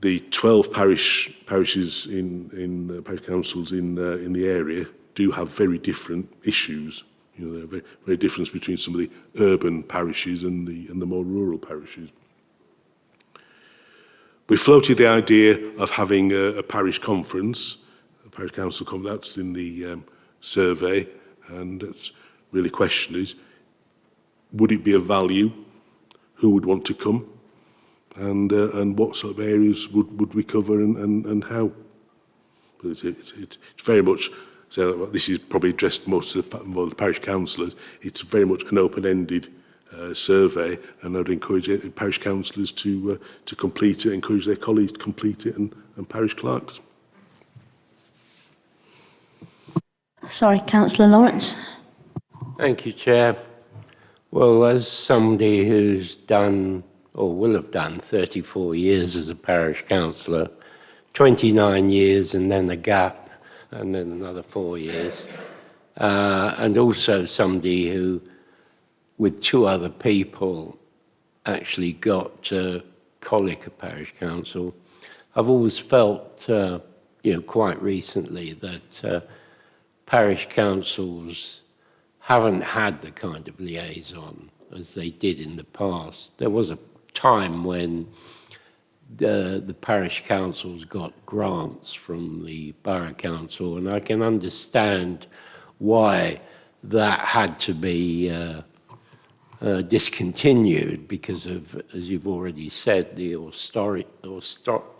the 12 parishes in parish councils in the area do have very different issues. You know, there are very difference between some of the urban parishes and the more rural parishes. We floated the idea of having a parish conference, a parish council conference. That's in the survey, and that's really question is, would it be of value? Who would want to come? And what sort of areas would we cover and how? But it's very much, so this is probably addressed most of the parish councillors. It's very much an open-ended survey, and I'd encourage parish councillors to complete it, encourage their colleagues to complete it, and parish clerks. Sorry, Councillor Lawrence. Thank you, Chair. Well, as somebody who's done, or will have done, 34 years as a parish councillor, 29 years and then a gap, and then another 4 years, and also somebody who, with two other people, actually got Colic, a parish council, I've always felt, quite recently that parish councils haven't had the kind of liaison as they did in the past. There was a time when the parish councils got grants from the borough council, and I can understand why that had to be discontinued because of, as you've already said, the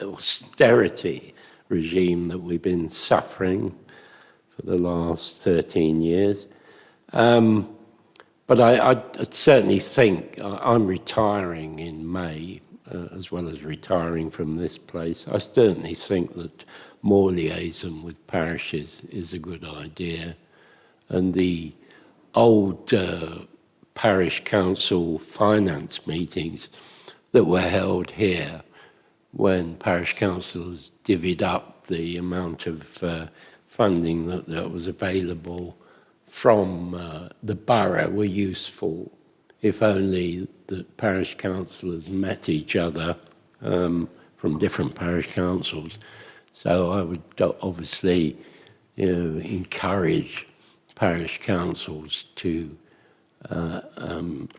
austerity regime that we've been suffering for the last 13 years. But I certainly think I'm retiring in May, as well as retiring from this place. I certainly think that more liaison with parishes is a good idea. And the old parish council finance meetings that were held here when parish councils divvied up the amount of funding that was available from the borough were useful, if only the parish councillors met each other from different parish councils. So I would obviously encourage parish councils to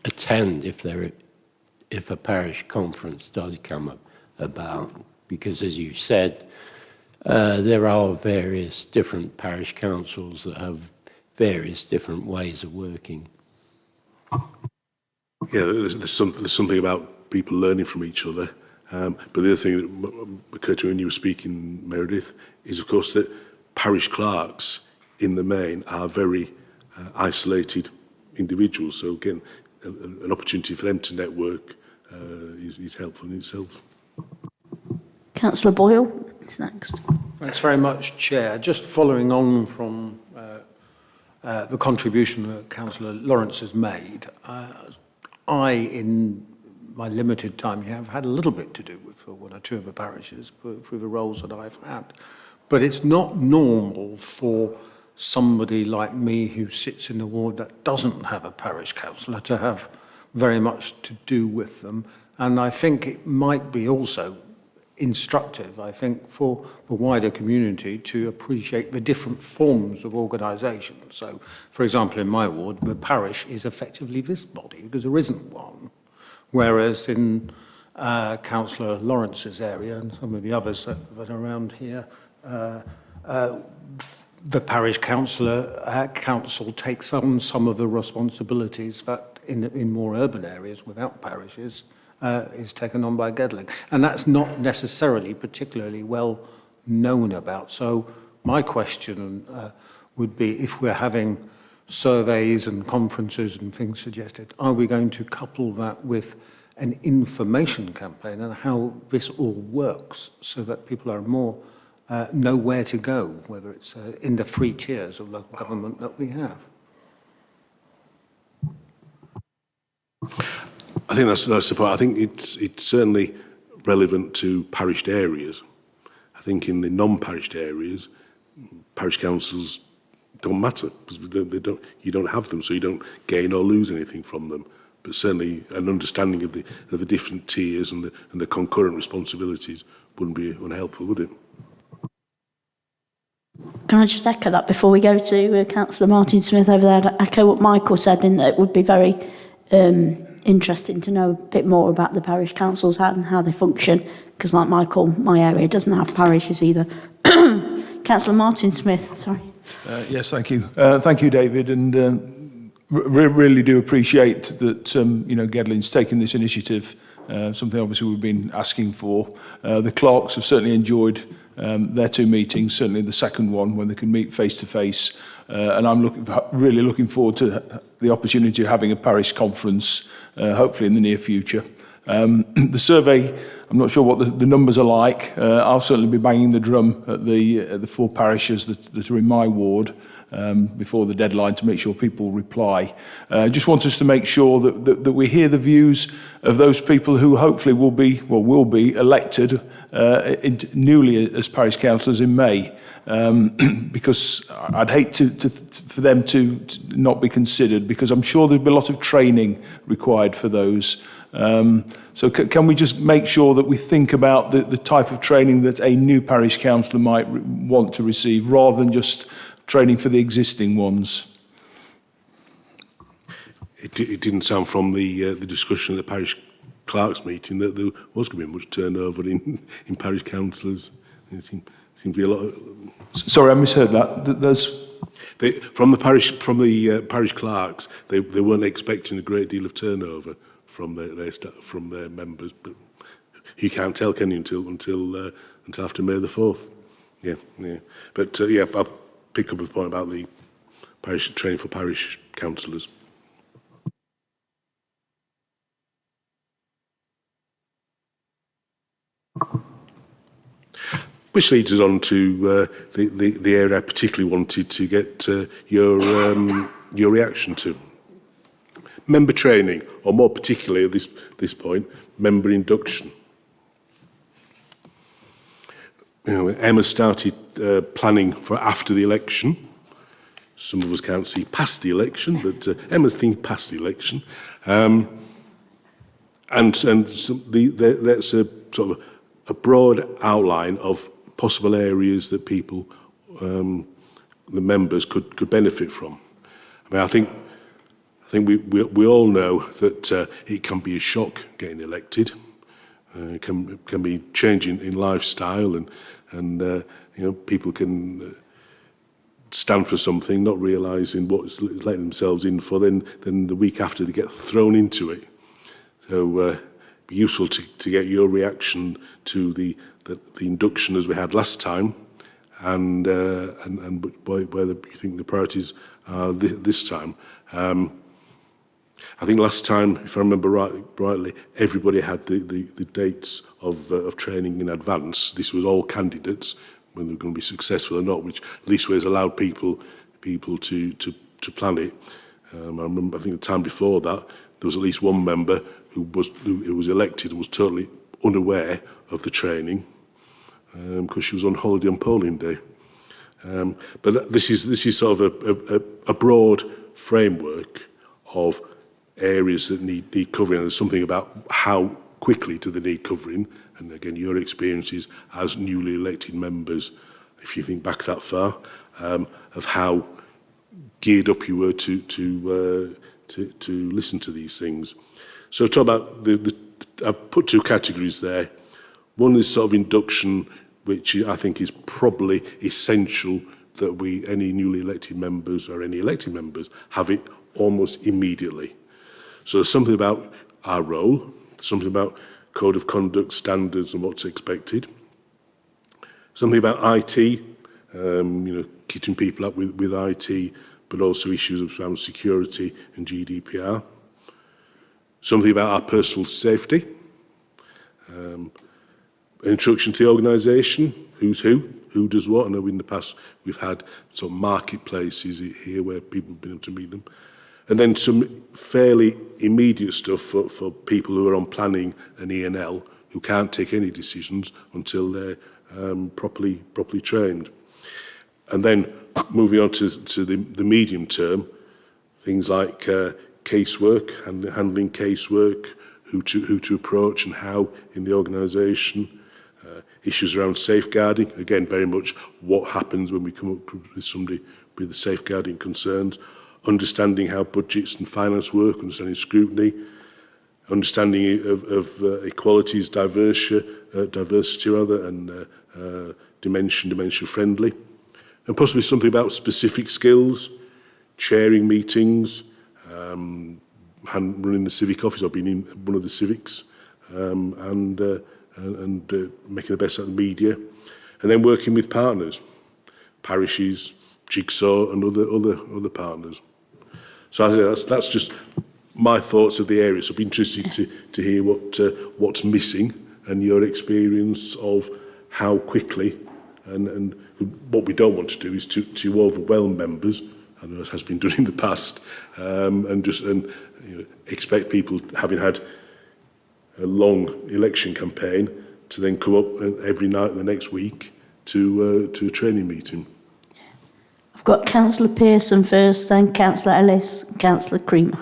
attend if a parish conference does come about, because as you said, there are various different parish councils that have various different ways of working. Yeah, there's something about people learning from each other. But the other thing that occurred to me when you were speaking, Meredith, is of course that parish clerks in the main are very isolated individuals. So again, an opportunity for them to network is helpful in itself. Councillor Boyle is next. Thanks very much, Chair. Just following on from the contribution that Councillor Lawrence has made, I, in my limited time here, have had a little bit to do with one or two of the parishes through the roles that I've had. But it's not normal for somebody like me who sits in the ward that doesn't have a parish councillor to have very much to do with them. And I think it might be also instructive, I think, for the wider community to appreciate the different forms of organisation. So, for example, in my ward, the parish is effectively this body because there isn't one. Whereas in Councillor Lawrence's area and some of the others that are around here, the parish council takes on some of the responsibilities that in more urban areas without parishes is taken on by Gedling. And that's not necessarily particularly well known about. So my question would be, if we're having surveys and conferences and things suggested, are we going to couple that with an information campaign and how this all works so that people are more know where to go, whether it's in the 3 tiers of local government that we have? I think that's the point. I think it's certainly relevant to parished areas. I think in the non-parished areas, parish councils don't matter because you don't have them, so you don't gain or lose anything from them. But certainly an understanding of the different tiers and the concurrent responsibilities wouldn't be unhelpful, would it? Can I just echo that before we go to Councillor Martin Smith over there? I'd echo what Michael said, in that it would be very interesting to know a bit more about the parish councils and how they function, because like Michael, my area doesn't have parishes either. Councillor Martin Smith, sorry. Yes, thank you. Thank you, David, and really do appreciate that Gedling's taken this initiative, something obviously we've been asking for. The clerks have certainly enjoyed their 2 meetings, certainly the second one when they can meet face to face, and I'm really looking forward to the opportunity of having a parish conference, hopefully in the near future. The survey, I'm not sure what the numbers are like. I'll certainly be banging the drum at the 4 parishes that are in my ward before the deadline to make sure people reply. Just want us to make sure that we hear the views of those people who hopefully will be elected newly as parish councillors in May. Because I'd hate for them to not be considered, because I'm sure there'll be a lot of training required for those. So can we just make sure that we think about the type of training that a new parish councillor might want to receive, rather than just training for the existing ones? It didn't sound from the discussion at the parish clerks meeting that there was going to be much turnover in parish councillors. It seemed to be a lot of... Sorry, I misheard that. From the parish clerks, they weren't expecting a great deal of turnover from their members, but you can't tell, can you, until after May the 4th? Yeah. But I'll pick up a point about the parish training for parish councillors. Which leads us on to the area I particularly wanted to get your reaction to. Member training, or more particularly at this point, member induction. Emma started planning for after the election. Some of us can't see past the election, but Emma's thinking past the election. And so that's a sort of a broad outline of possible areas that people, the members, could benefit from. I mean, I think we all know that it can be a shock getting elected. It can be changing in lifestyle, and people can stand for something, not realising what's letting themselves in for. Then the week after, they get thrown into it. So it'd be useful to get your reaction to the induction as we had last time, and where you think the priorities are this time. I think last time, if I remember rightly, everybody had the dates of training in advance. This was all candidates, whether they're going to be successful or not, which at least has allowed people to plan it. I remember, I think the time before that, there was at least one member who was elected and was totally unaware of the training because she was on holiday on polling day. But this is sort of a broad framework of areas that need covering. And there's something about how quickly do they need covering, and again, your experiences as newly elected members, if you think back that far, of how geared up you were to listen to these things. So talk about I've put two categories there. One is sort of induction, which I think is probably essential that any newly elected members or any elected members have it almost immediately. So there's something about our role, something about code of conduct, standards and what's expected. Something about IT, keeping people up with IT, but also issues around security and GDPR. Something about our personal safety. An introduction to the organisation, who's who does what. I know in the past we've had sort of marketplaces here where people have been able to meet them. And then some fairly immediate stuff for people who are on planning and E&L who can't take any decisions until they're properly trained. And then moving on to the medium term, things like casework and handling casework, who to approach and how in the organisation, issues around safeguarding, again very much what happens when we come up with somebody with the safeguarding concerns, understanding how budgets and finance work, understanding scrutiny, understanding of equalities, diversity rather, and dementia friendly, and possibly something about specific skills, chairing meetings, running the civic office or being in one of the civics, and making the best out of the media, and then working with partners, parishes, Jigsaw and other partners. So I think that's just my thoughts of the area. So I'd be interested to hear what's missing and your experience of how quickly and what we don't want to do is to overwhelm members. I know it has been done in the past, and expect people, having had a long election campaign, to then come up every night the next week to a training meeting. I've got Councillor Pearson first, then Councillor Ellis, and Councillor Creamer.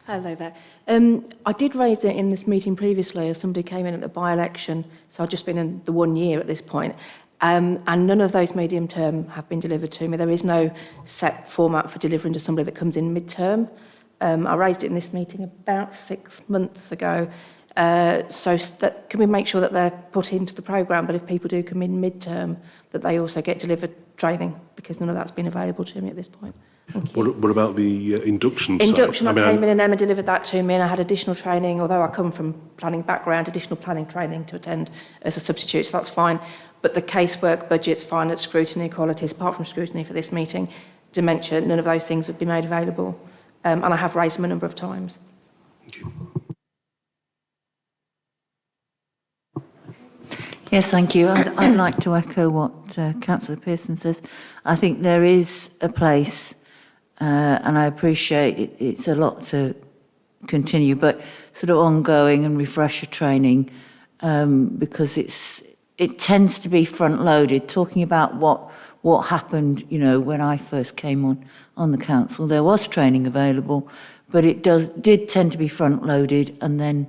Hello there. I did raise it in this meeting previously as somebody came in at the by-election, so I've just been in the 1 year at this point, and none of those medium term have been delivered to me. There is no set format for delivering to somebody that comes in mid-term. I raised it in this meeting about 6 months ago, so that, can we make sure that they're put into the programme, but if people do come in mid-term, that they also get delivered training, because none of that's been available to me at this point. Thank you. What about the induction side? Induction, I came in and Emma delivered that to me, and I had additional training, although I come from planning background, additional planning training to attend as a substitute, so that's fine. But the casework, budgets, finance, scrutiny, qualities, apart from scrutiny for this meeting, dementia, none of those things have been made available. And I have raised them a number of times. Thank you. Yes, thank you. I'd like to echo what Councillor Pearson says. I think there is a place and I appreciate it's a lot to continue, but sort of ongoing and refresher training, because it tends to be front-loaded, talking about what happened, when I first came on the council. There was training available, but it did tend to be front-loaded, and then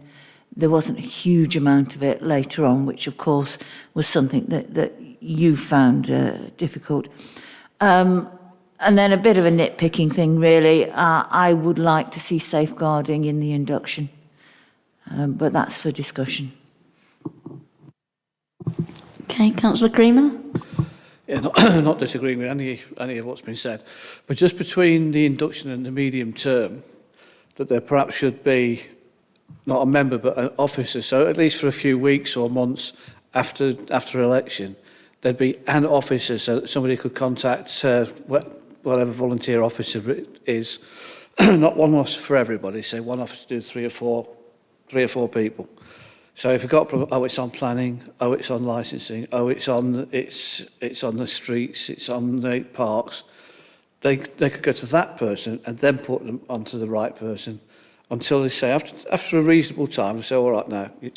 there wasn't a huge amount of it later on, which of course was something that you found difficult. And then a bit of a nitpicking thing, really. I would like to see safeguarding in the induction, but that's for discussion. Okay, Councillor Creamer. Yeah, not disagreeing with any of what's been said, but just between the induction and the medium term, that there perhaps should be not a member but an officer, so at least for a few weeks or months after election, there'd be an officer so that somebody could contact whatever volunteer officer it is, not one officer for everybody, say one officer to do three or four people. So if you've got a problem, it's on planning, it's on licensing, it's on the streets, it's on the parks, they could go to that person and then put them onto the right person until they say, after a reasonable time, they say, all right,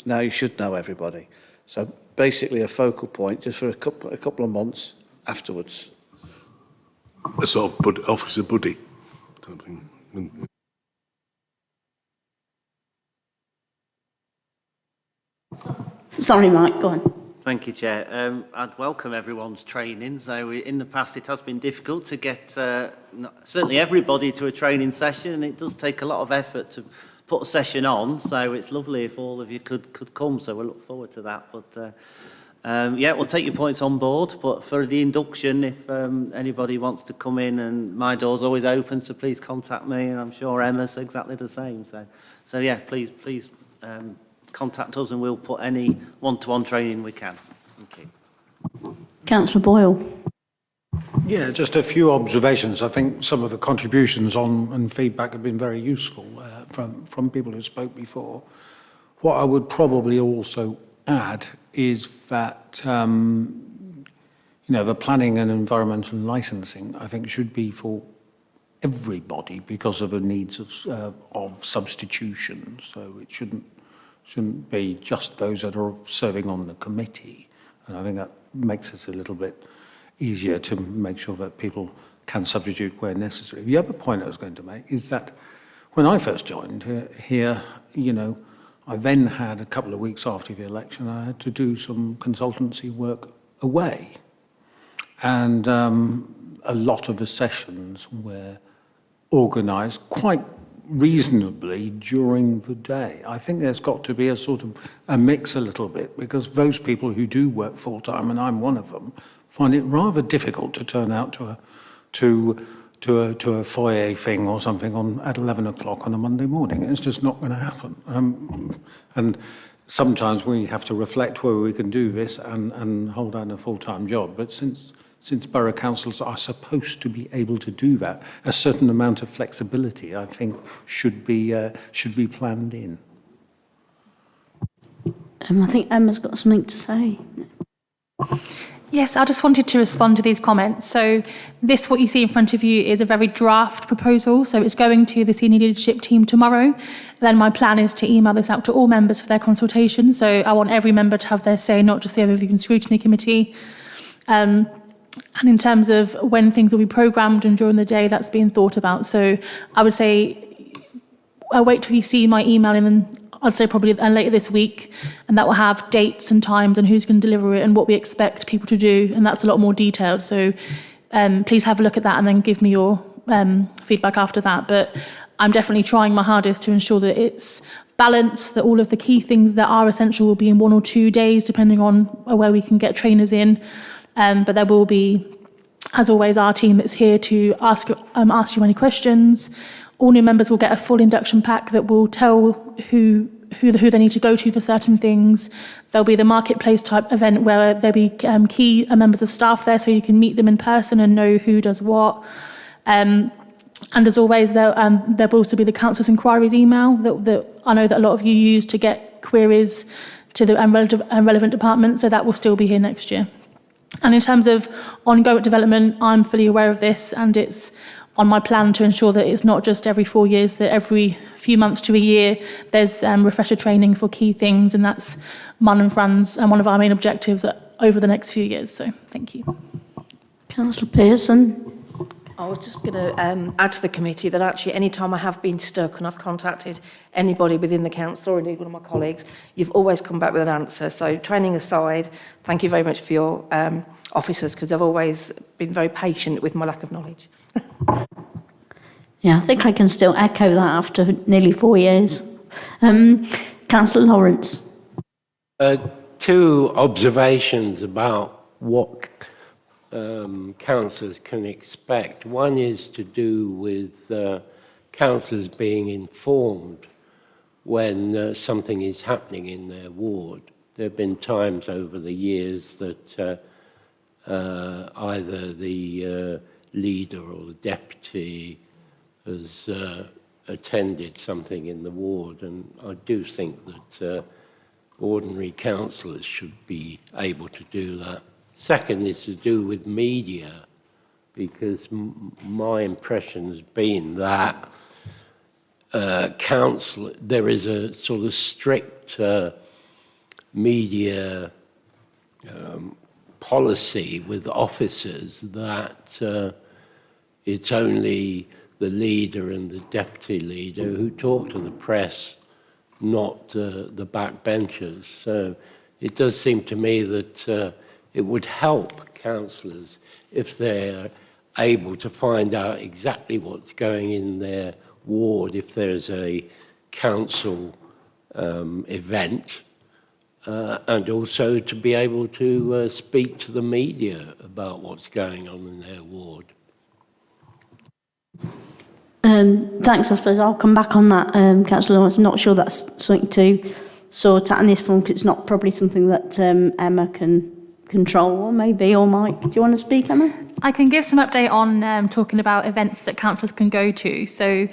now you should know everybody. So basically a focal point just for a couple of months afterwards. A sort of officer buddy type thing. Sorry, Mike, go on. Thank you, Chair. I'd welcome everyone's training. So in the past, it has been difficult to get certainly everybody to a training session, and it does take a lot of effort to put a session on. So it's lovely if all of you could come. So we'll look forward to that. But yeah, we'll take your points on board. But for the induction, if anybody wants to come in, and my door's always open, so please contact me, and I'm sure Emma's exactly the same. So yeah, please. Contact us and we'll put any one-to-one training we can. Thank you. Councillor Boyle. Yeah, just a few observations. I think some of the contributions on and feedback have been very useful from people who spoke before. What I would probably also add is that the planning and environmental licensing, I think, should be for everybody because of the needs of substitution. So it shouldn't be just those that are serving on the committee. And I think that makes it a little bit easier to make sure that people can substitute where necessary. The other point I was going to make is that when I first joined here, I then had a couple of weeks after the election, I had to do some consultancy work away. And a lot of the sessions were organised quite reasonably during the day. I think there's got to be a sort of a mix a little bit, because those people who do work full-time, and I'm one of them, find it rather difficult to turn out to a foyer thing or something at 11 o'clock on a Monday morning. It's just not going to happen. And sometimes we have to reflect whether we can do this and hold down a full-time job. But since borough councils are supposed to be able to do that, a certain amount of flexibility, I think, should be planned in. I think Emma's got something to say. Yes, I just wanted to respond to these comments. So what you see in front of you is a very draft proposal. So it's going to the senior leadership team tomorrow. Then my plan is to email this out to all members for their consultation. So I want every member to have their say, not just the Overview and Scrutiny Committee. And in terms of when things will be programmed and during the day, that's being thought about. So I would say I'll wait till you see my email and I'd say probably later this week, and that will have dates and times and who's going to deliver it and what we expect people to do, and that's a lot more detailed. So please have a look at that and then give me your feedback after that. But I'm definitely trying my hardest to ensure that it's balanced, that all of the key things that are essential will be in 1 or 2 days, depending on where we can get trainers in. But there will be, as always, our team that's here to ask you any questions. All new members will get a full induction pack that will tell who they need to go to for certain things. There'll be the marketplace type event where there'll be key members of staff there, so you can meet them in person and know who does what. And as always, there'll also be the council's inquiries email that I know that a lot of you use to get queries to the relevant department, so that will still be here next year. And in terms of ongoing development, I'm fully aware of this, and it's on my plan to ensure that it's not just every 4 years, that every few months to a year there's refresher training for key things, and that's mine and Fran's and one of our main objectives over the next few years. So thank you. Councillor Pearson. I was just going to add to the committee that actually any time I have been stuck and I've contacted anybody within the council or indeed one of my colleagues, you've always come back with an answer. So training aside, thank you very much for your officers, because they've always been very patient with my lack of knowledge. Yeah, I think I can still echo that after nearly 4 years. Councillor Lawrence. 2 observations about what councillors can expect. One is to do with councillors being informed when something is happening in their ward. There have been times over the years that either the leader or the deputy has attended something in the ward, and I do think that ordinary councillors should be able to do that. Second is to do with media, because my impression has been that there is a sort of strict media policy with officers that it's only the leader and the deputy leader who talk to the press, not the backbenchers. So it does seem to me that it would help councillors if they're able to find out exactly what's going in their ward, if there's a council event, and also to be able to speak to the media about what's going on in their ward. Thanks, I suppose I'll come back on that, Councillor Lawrence. I'm not sure that's something to sort out in this form, because it's not probably something that Emma can control, or maybe, or Mike. Do you want to speak, Emma? I can give some update on talking about events that councillors can go to. So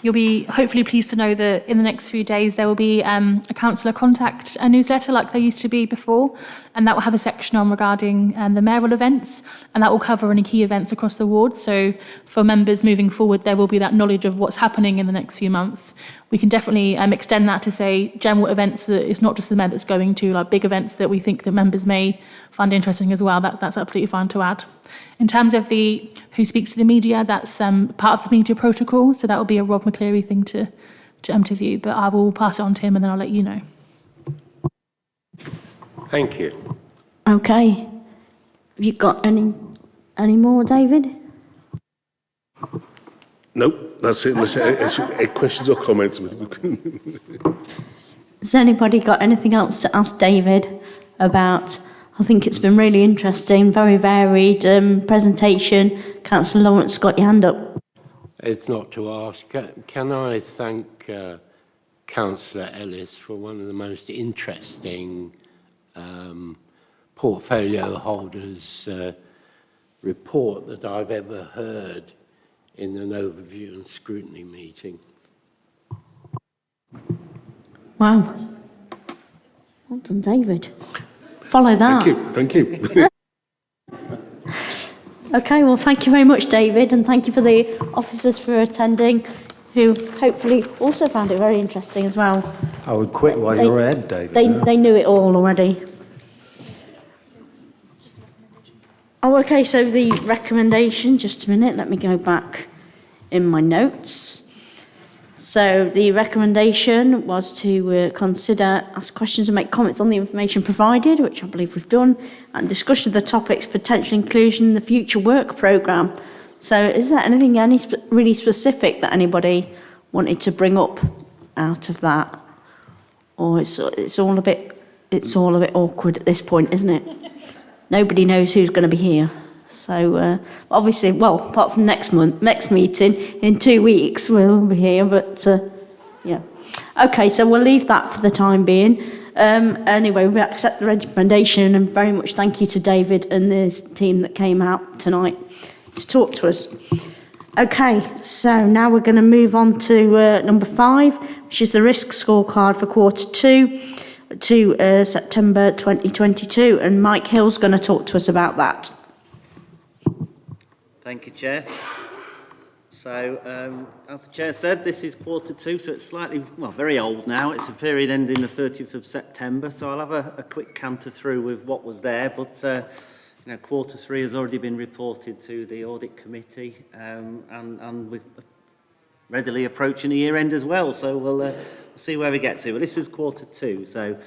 you'll be hopefully pleased to know that in the next few days there will be a councillor contact newsletter like there used to be before, and that will have a section on regarding the mayoral events, and that will cover any key events across the ward. So for members moving forward, there will be that knowledge of what's happening in the next few months. We can definitely extend that to say general events that it's not just the mayor that's going to, like big events that we think that members may find interesting as well. That's absolutely fine to add. In terms of the who speaks to the media, that's part of the media protocol, so that will be a Rob McCleary thing to view, but I will pass it on to him and then I'll let you know. Thank you. Okay. Have you got any more, David? Nope, that's it. Unless any questions or comments. Has anybody got anything else to ask David about? I think it's been really interesting, very varied presentation. Councillor Lawrence, got your hand up. It's not to ask. Can I thank Councillor Ellis for one of the most interesting portfolio holders report that I've ever heard in an overview and scrutiny meeting. Wow. Well done, David. Follow that. Thank you. Okay, well, thank you very much, David, and thank you for the officers for attending, who hopefully also found it very interesting as well. I would quit while you're ahead, David. They knew it all already. Oh, okay, so the recommendation, just a minute, let me go back in my notes. So the recommendation was to consider, ask questions and make comments on the information provided, which I believe we've done, and discussion of the topics, potential inclusion in the future work programme. So is there anything really specific that anybody wanted to bring up out of that? Or it's all a bit awkward at this point, isn't it? Nobody knows who's going to be here. So obviously, well, apart from next meeting, in 2 weeks we'll be here, but yeah. Okay, so we'll leave that for the time being. Anyway, we accept the recommendation, and very much thank you to David and his team that came out tonight to talk to us. Okay, so now we're going to move on to number 5, which is the risk scorecard for Q2 to September 2022, and Mike Hill's going to talk to us about that. Thank you, Chair. So, as the Chair said, this is quarter two, so it's slightly, well, very old now. It's a period ending the 30th of September, so I'll have a quick canter through with what was there, but you know, quarter three has already been reported to the Audit Committee, and we're readily approaching the year end as well, so we'll see where we get to. But this is quarter two, so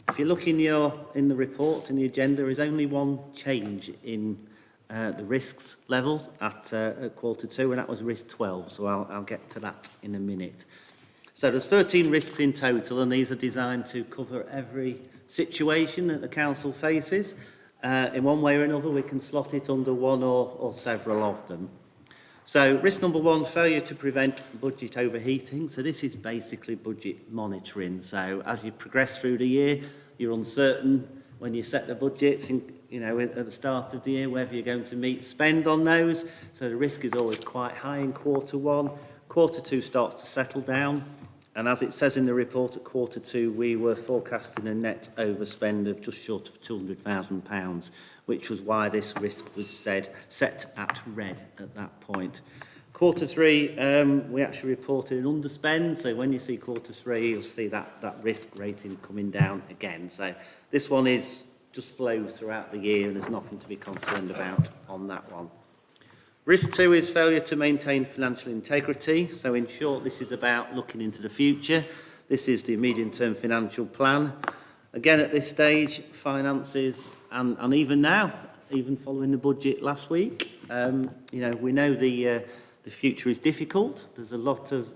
if you look in the reports, in the agenda, there is only one change in the risks level at quarter two, and that was risk 12, so I'll get to that in a minute. So there's 13 risks in total, and these are designed to cover every situation that the council faces. In one way or another, we can slot it under one or several of them. So risk number one, failure to prevent budget overheating. So this is basically budget monitoring. So as you progress through the year, you're uncertain when you set the budgets, you know, at the start of the year, whether you're going to meet spend on those. So the risk is always quite high in quarter one. Quarter two starts to settle down. And as it says in the report at quarter two, we were forecasting a net overspend of just short of £200,000, which was why this risk was set at red at that point. Quarter three, we actually reported an underspend. So when you see quarter three, you'll see that risk rating coming down again. So this one is just flows throughout the year, and there's nothing to be concerned about on that one. Risk two is failure to maintain financial integrity. So in short, this is about looking into the future. This is the medium-term financial plan. Again, at this stage, finances, and even now, even following the budget last week, you know, we know the future is difficult. There's a lot of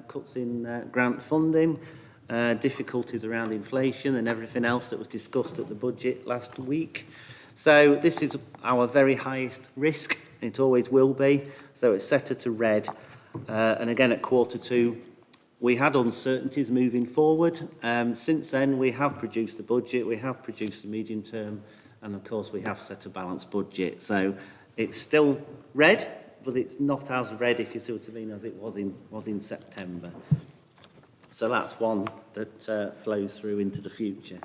cuts in grant funding, difficulties around inflation and everything else that was discussed at the budget last week. So this is our very highest risk. It always will be. So it's set at a red. And again, at quarter two, we had uncertainties moving forward. Since then, we have produced the budget, we have produced the medium term, and of course, we have set a balanced budget. So it's still red, but it's not as red, if you see what I mean, as it was in September. So that's one that flows through into the future.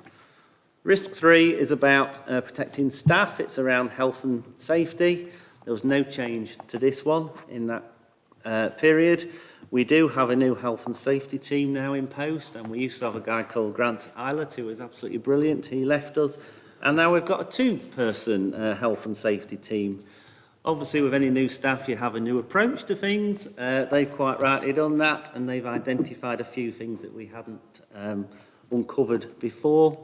Risk three is about protecting staff. It's around health and safety. There was no change to this one in that period. We do have a new health and safety team now in post, and we used to have a guy called Grant Eilert who was absolutely brilliant. He left us, and now we've got a two-person health and safety team. Obviously, with any new staff, you have a new approach to things. They've quite rightly done that, and they've identified a few things that we hadn't uncovered before.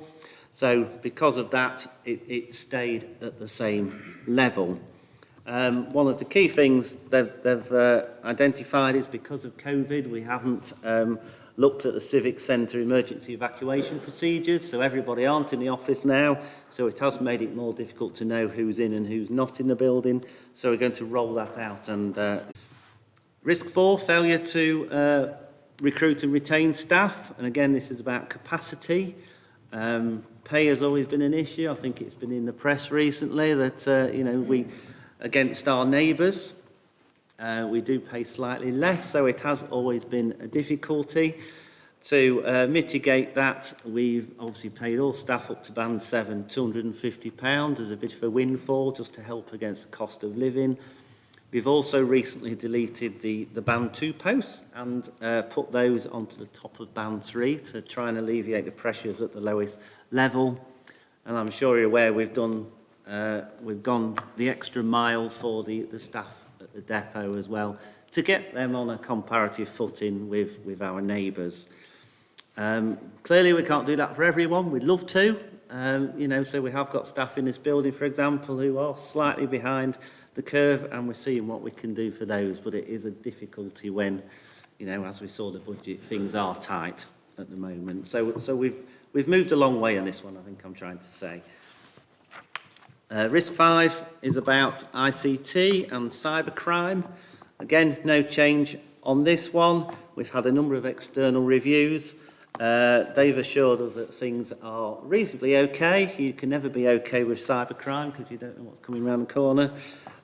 So because of that, it stayed at the same level. One of the key things they've identified is because of COVID, we haven't looked at the Civic Centre emergency evacuation procedures, so everybody aren't in the office now, so it has made it more difficult to know who's in and who's not in the building, so we're going to roll that out. And risk four, failure to recruit and retain staff, and again this is about capacity. Pay has always been an issue. I think it's been in the press recently that you know, we against our neighbours we do pay slightly less, so it has always been a difficulty. To mitigate that, we've obviously paid all staff up to band 7 £250 as a bit of a windfall just to help against the cost of living. We've also recently deleted the band 2 posts and put those onto the top of band 3 to try and alleviate the pressures at the lowest level. And I'm sure you're aware we've gone the extra mile for the staff at the depot as well to get them on a comparative footing with our neighbours. Clearly we can't do that for everyone. We'd love to, you know, so we have got staff in this building, for example, who are slightly behind the curve, and we're seeing what we can do for those, but it is a difficulty when, you know, as we saw the budget, things are tight at the moment. So we've moved a long way on this one, I think I'm trying to say. Risk 5 is about ICT and cybercrime. Again, no change on this one. We've had a number of external reviews. They've assured us that things are reasonably okay. You can never be okay with cybercrime because you don't know what's coming around the corner.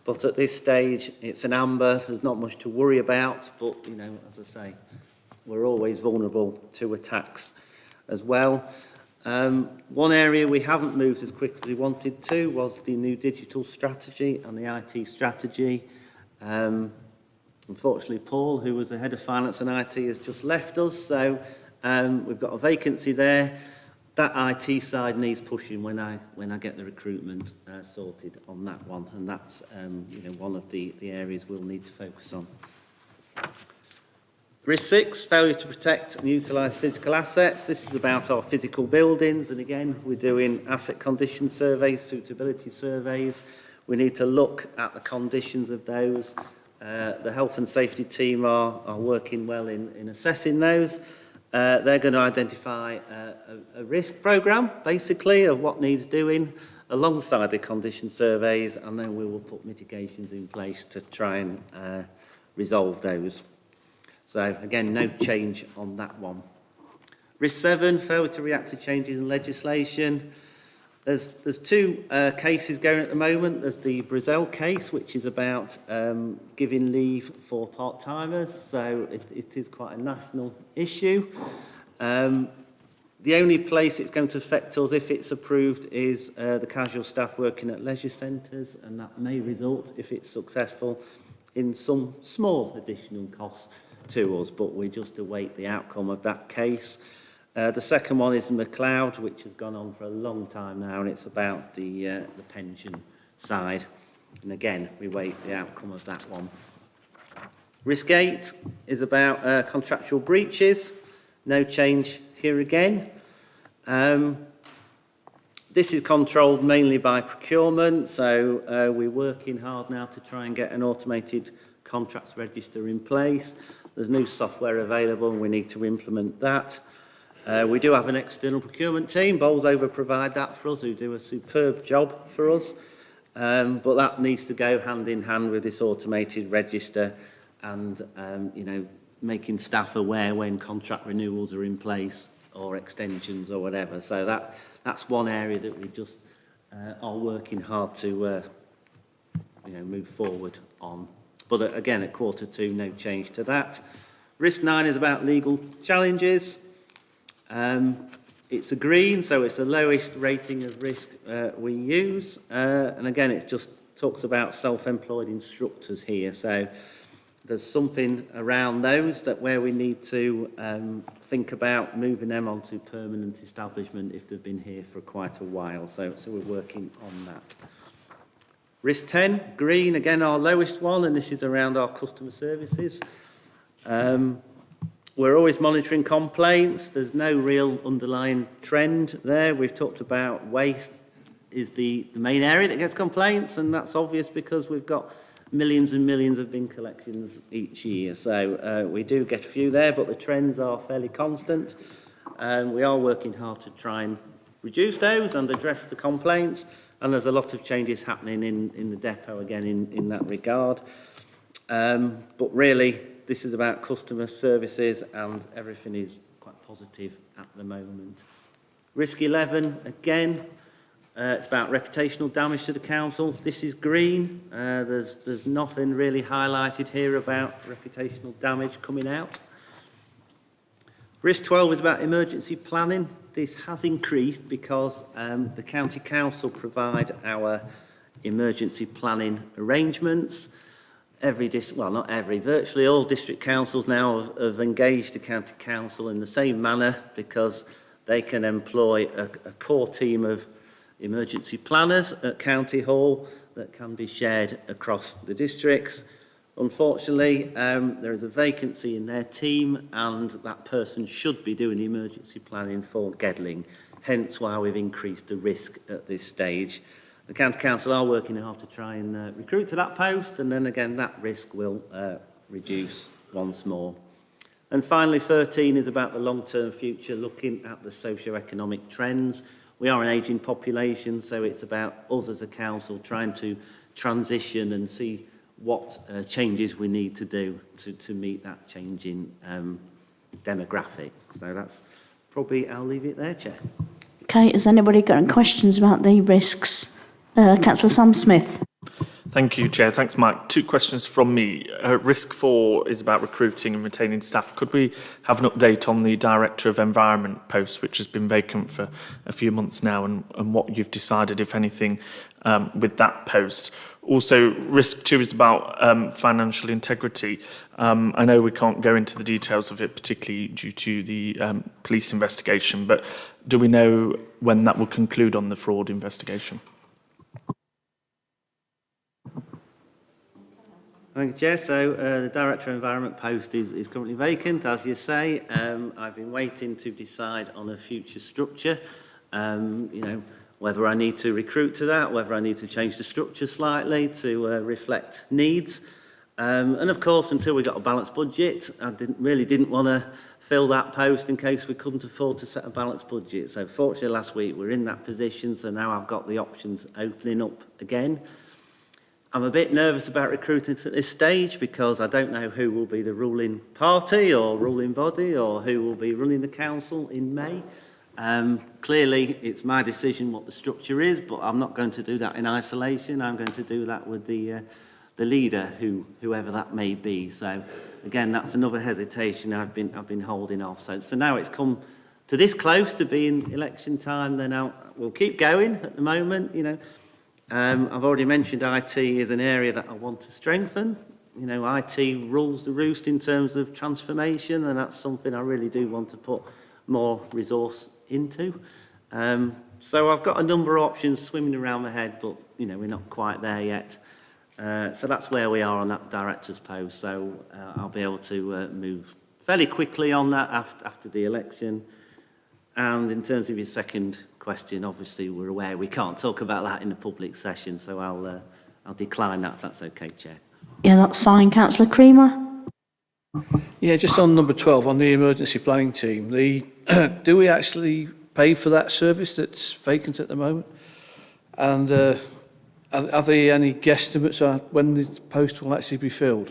But at this stage, it's an amber. There's not much to worry about. But, you know, as I say, we're always vulnerable to attacks as well. One area we haven't moved as quickly as we wanted to was the new digital strategy and the IT strategy. Unfortunately, Paul, who was the head of finance and IT, has just left us, so we've got a vacancy there. That IT side needs pushing when I get the recruitment sorted on that one, and that's one of the areas we'll need to focus on. Risk 6, failure to protect and utilise physical assets. This is about our physical buildings, and again, we're doing asset condition surveys, suitability surveys. We need to look at the conditions of those. The health and safety team are working well in assessing those. They're going to identify a risk programme, basically, of what needs doing alongside the condition surveys, and then we will put mitigations in place to try and resolve those. So, again, no change on that one. Risk 7, failure to react to changes in legislation. There's two cases going at the moment. There's the Brazil case, which is about giving leave for part-timers, so it is quite a national issue. The only place it's going to affect us, if it's approved, is the casual staff working at leisure centres, and that may result, if it's successful, in some small additional costs to us, but we just await the outcome of that case. The second one is McLeod, which has gone on for a long time now, and it's about the pension side. And again, we wait the outcome of that one. Risk 8 is about contractual breaches. No change here again. This is controlled mainly by procurement, so we're working hard now to try and get an automated contracts register in place. There's new software available and we need to implement that. We do have an external procurement team. Bolsover provide that for us, who do a superb job for us. But that needs to go hand in hand with this automated register and, making staff aware when contract renewals are in place or extensions or whatever. So that's one area that we just are working hard to, move forward on. But again, at Q2, no change to that. Risk 9 is about legal challenges. It's a green, so it's the lowest rating of risk we use. And again, it just talks about self-employed instructors here. So there's something around those that where we need to think about moving them onto permanent establishment if they've been here for quite a while. So we're working on that. Risk 10, green, again, our lowest one, and this is around our customer services. We're always monitoring complaints. There's no real underlying trend there. We've talked about waste is the main area that gets complaints, and that's obvious because we've got millions and millions of bin collections each year. So we do get a few there, but the trends are fairly constant. We are working hard to try and reduce those and address the complaints, and there's a lot of changes happening in the depot again in that regard. But really, this is about customer services and everything is quite positive at the moment. Risk 11, again, it's about reputational damage to the council. This is green. There's nothing really highlighted here about reputational damage coming out. Risk 12 is about emergency planning. This has increased because the county council provide our emergency planning arrangements. Virtually all district councils now have engaged the county council in the same manner because they can employ a core team of emergency planners at County Hall that can be shared across the districts. Unfortunately, there is a vacancy in their team and that person should be doing the emergency planning for Gedling, hence why we've increased the risk at this stage. The County Council are working hard to try and recruit to that post, and then again that risk will reduce once more. And finally, 13 is about the long-term future, looking at the socio-economic trends. We are an ageing population, so it's about us as a council trying to transition and see what changes we need to do to meet that changing demographic. So that's probably, I'll leave it there, Chair. Okay, has anybody got any questions about the risks? Councillor Sam Smith. Thank you, Chair. Thanks, Mike. 2 questions from me. Risk 4 is about recruiting and retaining staff. Could we have an update on the Director of Environment post, which has been vacant for a few months now, and what you've decided, if anything, with that post? Also, Risk 2 is about financial integrity. I know we can't go into the details of it, particularly due to the police investigation, but do we know when that will conclude on the fraud investigation? Thank you, Chair. So the Director of Environment post is currently vacant, as you say. I've been waiting to decide on a future structure, whether I need to recruit to that, whether I need to change the structure slightly to reflect needs. And of course, until we got a balanced budget, I didn't want to fill that post in case we couldn't afford to set a balanced budget. So fortunately last week we're in that position, so now I've got the options opening up again. I'm a bit nervous about recruiting at this stage because I don't know who will be the ruling party or ruling body or who will be running the council in May. Clearly, it's my decision what the structure is, but I'm not going to do that in isolation. I'm going to do that with the leader, whoever that may be. So, again, that's another hesitation I've been holding off. So now it's come to this close to being election time. Then we'll keep going at the moment, I've already mentioned IT is an area that I want to strengthen. IT rules the roost in terms of transformation, and that's something I really do want to put more resource into. So I've got a number of options swimming around my head, but, we're not quite there yet. So that's where we are on that director's post. So I'll be able to move fairly quickly on that after the election. And in terms of your second question, obviously we're aware we can't talk about that in a public session, so I'll decline that if that's okay, Chair. Yeah, that's fine. Councillor Creamer? Yeah, just on number 12, on the emergency planning team, do we actually pay for that service that's vacant at the moment? And are there any guesstimates on when the post will actually be filled?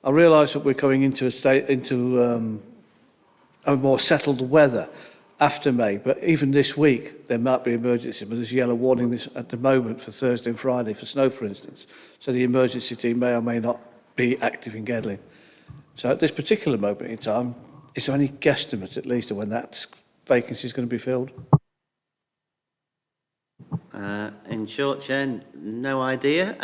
I realise that we're coming into a more settled weather after May, but even this week there might be emergency, but there's yellow warning at the moment for Thursday and Friday for snow, for instance. So the emergency team may or may not be active in Gedling. So at this particular moment in time, is there any guesstimate at least of when that vacancy is going to be filled? In short, Chair, no idea.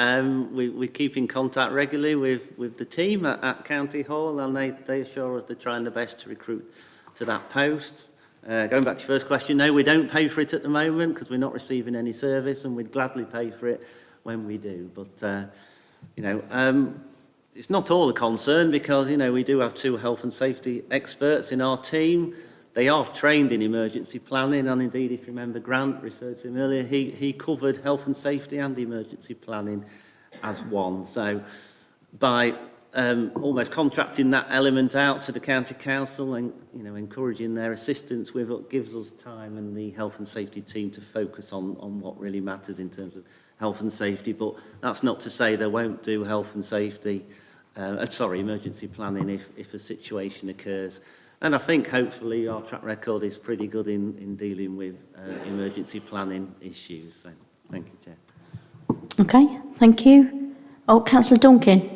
We keep in contact regularly with the team at County Hall, and they assure us they're trying their best to recruit to that post. Going back to your first question, no, we don't pay for it at the moment because we're not receiving any service, and we'd gladly pay for it when we do. But, it's not all a concern because, we do have 2 health and safety experts in our team. They are trained in emergency planning, and indeed, if you remember, Grant referred to him earlier, he covered health and safety and emergency planning as one. So by almost contracting that element out to the county council and encouraging their assistance with it gives us time and the health and safety team to focus on what really matters in terms of health and safety. But that's not to say they won't do health and safety, emergency planning if a situation occurs. And I think hopefully our track record is pretty good in dealing with emergency planning issues. So thank you, Chair. Okay, thank you. Oh, Councillor Duncan.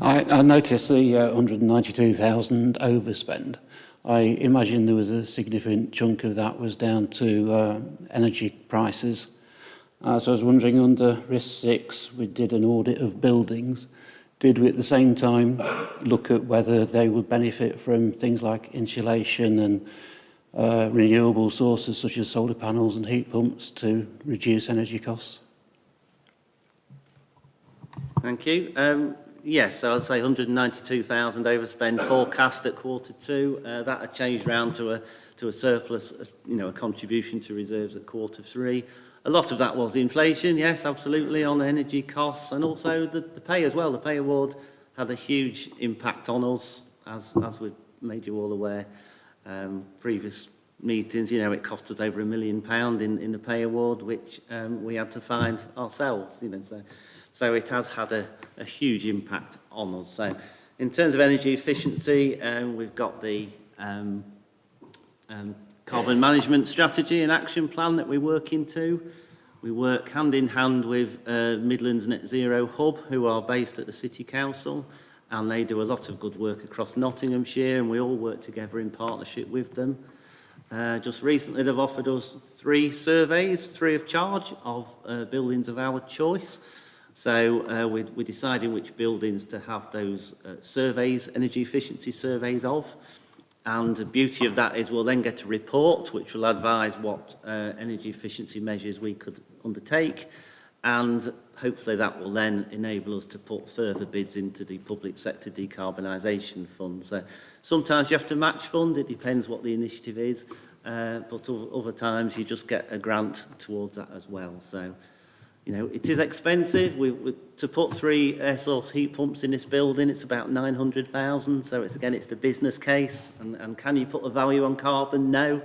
I noticed the 192,000 overspend. I imagine there was a significant chunk of that was down to energy prices. So I was wondering, under Risk 6, we did an audit of buildings. Did we at the same time look at whether they would benefit from things like insulation and renewable sources such as solar panels and heat pumps to reduce energy costs? Thank you. Yes, so I'd say 192,000 overspend forecast at Q2. That had changed round to a surplus, a contribution to reserves at Q3. A lot of that was inflation, yes, absolutely, on energy costs, and also the pay as well. The pay award had a huge impact on us, as we've made you all aware. Previous meetings, it cost us over £1 million in the pay award, which we had to find ourselves, So it has had a huge impact on us. So in terms of energy efficiency, we've got the carbon management strategy and action plan that we're working to. We work hand in hand with Midlands Net Zero Hub, who are based at the City Council, and they do a lot of good work across Nottinghamshire, and we all work together in partnership with them. Just recently, they've offered us 3 surveys, free of charge, of buildings of our choice. So we're deciding which buildings to have those surveys, energy efficiency surveys of. And the beauty of that is we'll then get a report which will advise what energy efficiency measures we could undertake, and hopefully that will then enable us to put further bids into the public sector decarbonisation fund. So sometimes you have to match fund, it depends what the initiative is, but other times you just get a grant towards that as well. So, you know, it is expensive. To put 3 air source heat pumps in this building, it's about 900,000. So it's the business case. And can you put a value on carbon? No.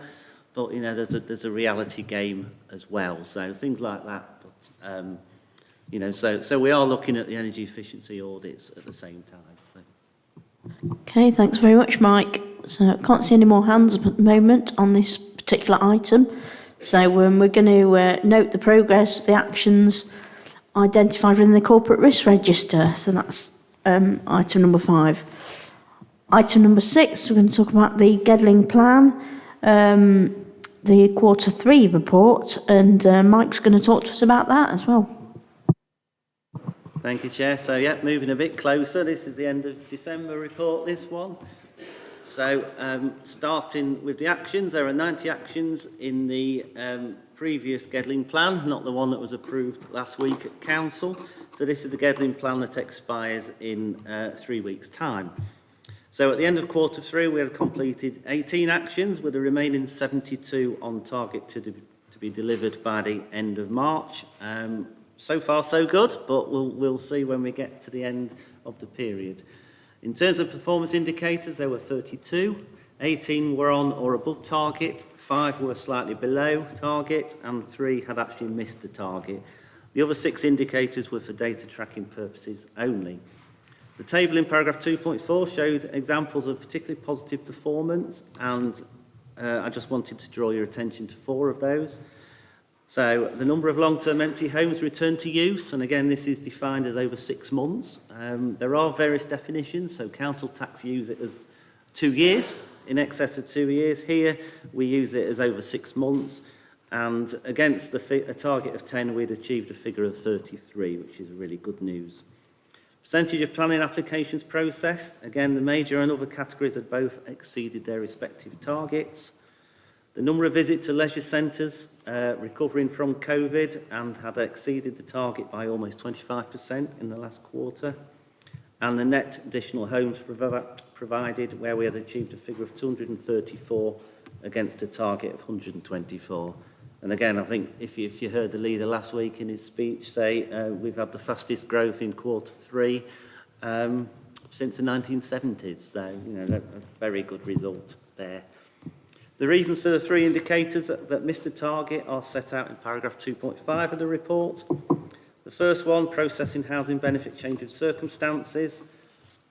But, you know, there's a reality game as well. So things like that. But, you know, so we are looking at the energy efficiency audits at the same time. So. Okay, thanks very much, Mike. So I can't see any more hands up at the moment on this particular item. So we're going to note the progress of the actions identified within the corporate risk register. So that's item number 5. Item number 6, we're going to talk about the Gedling plan, the quarter 3 report, and Mike's going to talk to us about that as well. Thank you, Chair. So, yeah, moving a bit closer. This is the end of December report, this one. So, starting with the actions, there are 90 actions in the previous Gedling plan, not the one that was approved last week at Council. So this is the Gedling plan that expires in 3 weeks' time. So at the end of quarter 3, we had completed 18 actions, with the remaining 72 on target to be delivered by the end of March. So far, so good, but we'll see when we get to the end of the period. In terms of performance indicators, there were 32. 18 were on or above target, 5 were slightly below target, and 3 had actually missed the target. The other 6 indicators were for data tracking purposes only. The table in paragraph 2.4 showed examples of particularly positive performance, and I just wanted to draw your attention to 4 of those. So the number of long-term empty homes returned to use, and again this is defined as over 6 months. There are various definitions, so council tax use it as 2 years, in excess of 2 years. Here we use it as over 6 months, and against a target of 10 we'd achieved a figure of 33, which is really good news. Percentage of planning applications processed, again the major and other categories had both exceeded their respective targets. The number of visits to leisure centres recovering from COVID and had exceeded the target by almost 25% in the last quarter. And the net additional homes provided, where we had achieved a figure of 234 against a target of 124. And again, I think if you heard the leader last week in his speech say we've had the fastest growth in quarter 3 since the 1970s. So, you know, a very good result there. The reasons for the 3 indicators that missed the target are set out in paragraph 2.5 of the report. The first one, processing housing benefit change of circumstances.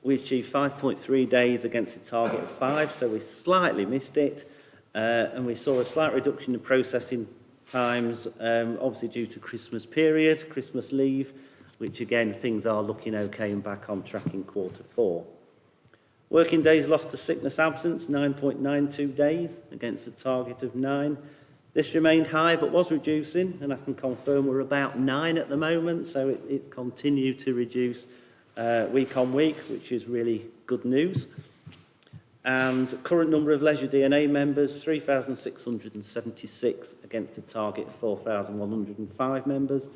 We achieved 5.3 days against a target of 5, so we slightly missed it. And we saw a slight reduction in processing times, obviously due to Christmas period, Christmas leave, which again, things are looking okay and back on track in quarter 4. Working days lost to sickness absence, 9.92 days against a target of 9. This remained high but was reducing, and I can confirm we're about 9 at the moment, so it's continued to reduce week on week, which is really good news. And current number of Leisure DNA members, 3,676 against a target of 4,105 members.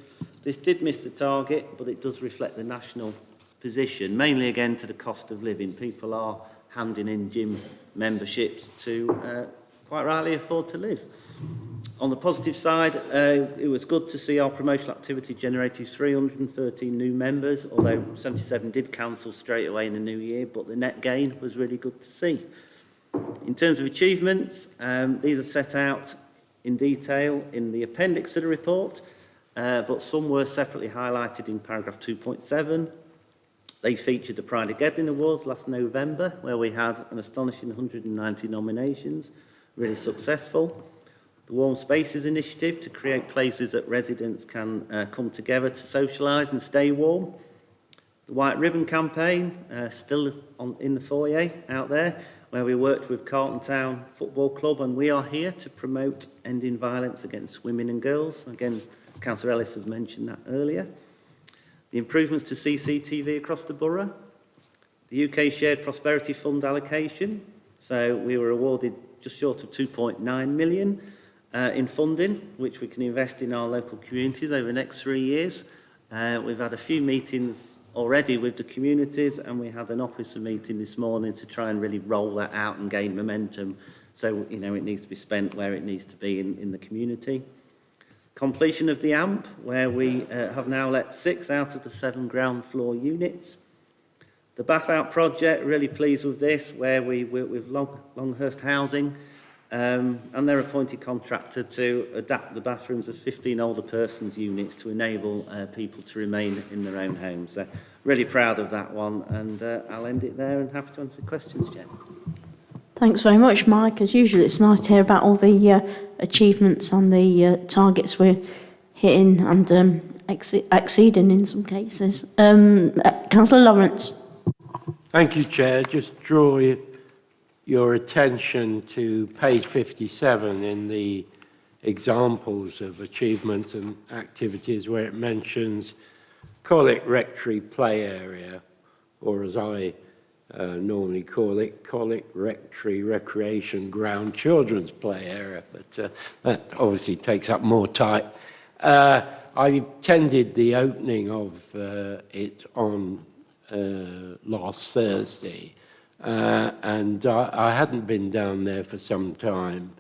This did miss the target, but it does reflect the national position, mainly again to the cost of living. People are handing in gym memberships to quite rightly afford to live. On the positive side, it was good to see our promotional activity generated 313 new members, although 77 did cancel straight away in the new year, but the net gain was really good to see. In terms of achievements, these are set out in detail in the appendix to the report, but some were separately highlighted in paragraph 2.7. They featured the Pride of Gedling Awards last November, where we had an astonishing 190 nominations, really successful. The Warm Spaces initiative to create places that residents can come together to socialise and stay warm. The White Ribbon campaign, still in the foyer out there, where we worked with Carlton Town Football Club, and we are here to promote ending violence against women and girls. Again, Councillor Ellis has mentioned that earlier. The improvements to CCTV across the borough. The UK Shared Prosperity Fund allocation. So we were awarded just short of 2.9 million in funding, which we can invest in our local communities over the next 3 years. We've had a few meetings already with the communities, and we had an officer meeting this morning to try and really roll that out and gain momentum. So, you know, it needs to be spent where it needs to be in the community. Completion of the AMP, where we have now let 6 out of the 7 ground floor units. The Bath Out project, really pleased with this, where we work with Longhurst Housing and their appointed contractor to adapt the bathrooms of 15 older persons units to enable people to remain in their own homes. So really proud of that one, and I'll end it there and happy to answer questions, Jen. Thanks very much, Mike. As usual, it's nice to hear about all the achievements and the targets we're hitting and exceeding in some cases. Councillor Lawrence. Thank you, Chair. Just draw your attention to page 57 in the examples of achievements and activities where it mentions Collick Rectory Play Area, or as I normally call it, Collick Rectory Recreation Ground Children's Play Area, but that obviously takes up more time. I attended the opening of it on last Thursday, and I hadn't been down there for some time,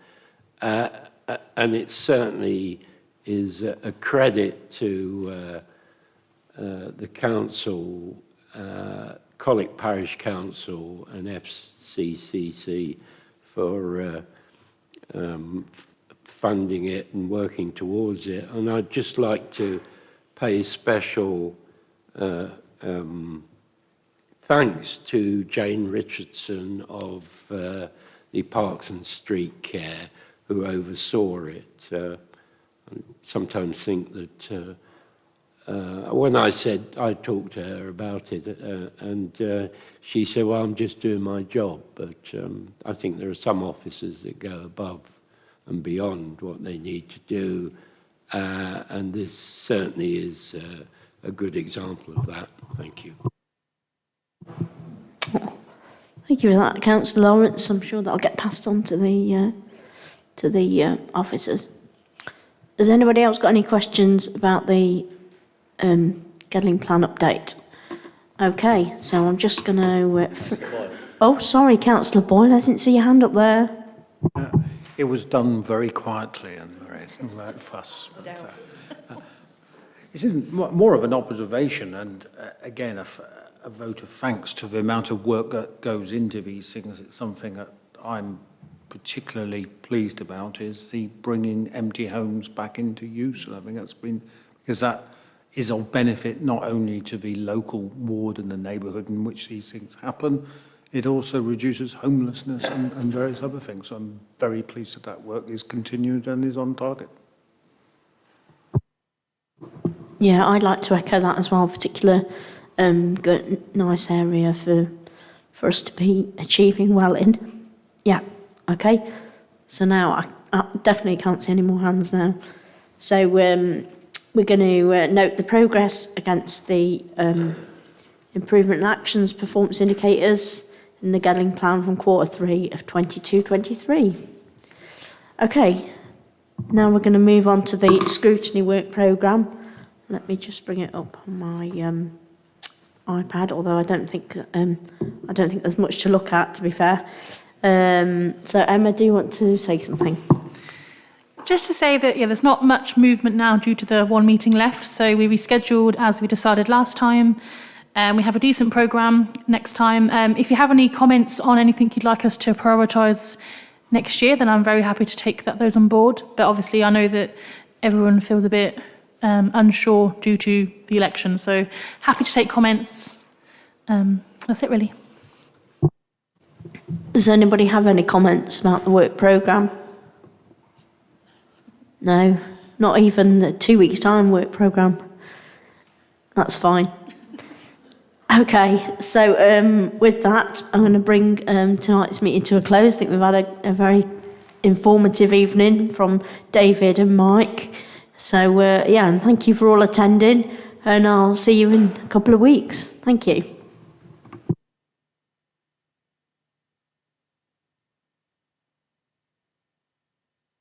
and it certainly is a credit to the council, Collick Parish Council and FCCC for funding it and working towards it. And I'd just like to pay special thanks to Jane Richardson of the Parks and Street Care, who oversaw it. I sometimes think that when I said, I talked to her about it, and she said, well, I'm just doing my job. But I think there are some officers that go above and beyond what they need to do. And this certainly is a good example of that. Thank you. Thank you for that, Councillor Lawrence. I'm sure that'll get passed on to the officers. Has anybody else got any questions about the Gedling plan update? Okay, so I'm just going to... oh, sorry, Councillor Boyle, I didn't see your hand up there. It was done very quietly and very without fuss. But, this isn't more of an observation, and again, a vote of thanks to the amount of work that goes into these things. It's something that I'm particularly pleased about, is the bringing empty homes back into use. And I think that's been, because that is of benefit not only to the local ward and the neighbourhood in which these things happen, it also reduces homelessness and various other things. So I'm very pleased that that work is continued and is on target. Yeah, I'd like to echo that as well. Particular good, nice area for us to be achieving well in. Yeah, okay. So now I definitely can't see any more hands now. So we're going to note the progress against the improvement and actions performance indicators in the Gedling plan from Q3 of 22-23. Okay, now we're going to move on to the scrutiny work programme. Let me just bring it up on my iPad, although I don't think there's much to look at, to be fair. So Emma, do you want to say something? Just to say that, yeah, there's not much movement now due to the one meeting left. So we rescheduled as we decided last time. We have a decent programme next time. If you have any comments on anything you'd like us to prioritise next year, then I'm very happy to take those on board. But obviously I know that everyone feels a bit unsure due to the election. So happy to take comments. That's it really. Does anybody have any comments about the work programme? No, not even the 2 weeks' time work programme. That's fine. Okay, so with that, I'm going to bring tonight's meeting to a close. I think we've had a very informative evening from David and Mike. So, yeah, and thank you for all attending, and I'll see you in a couple of weeks. Thank you.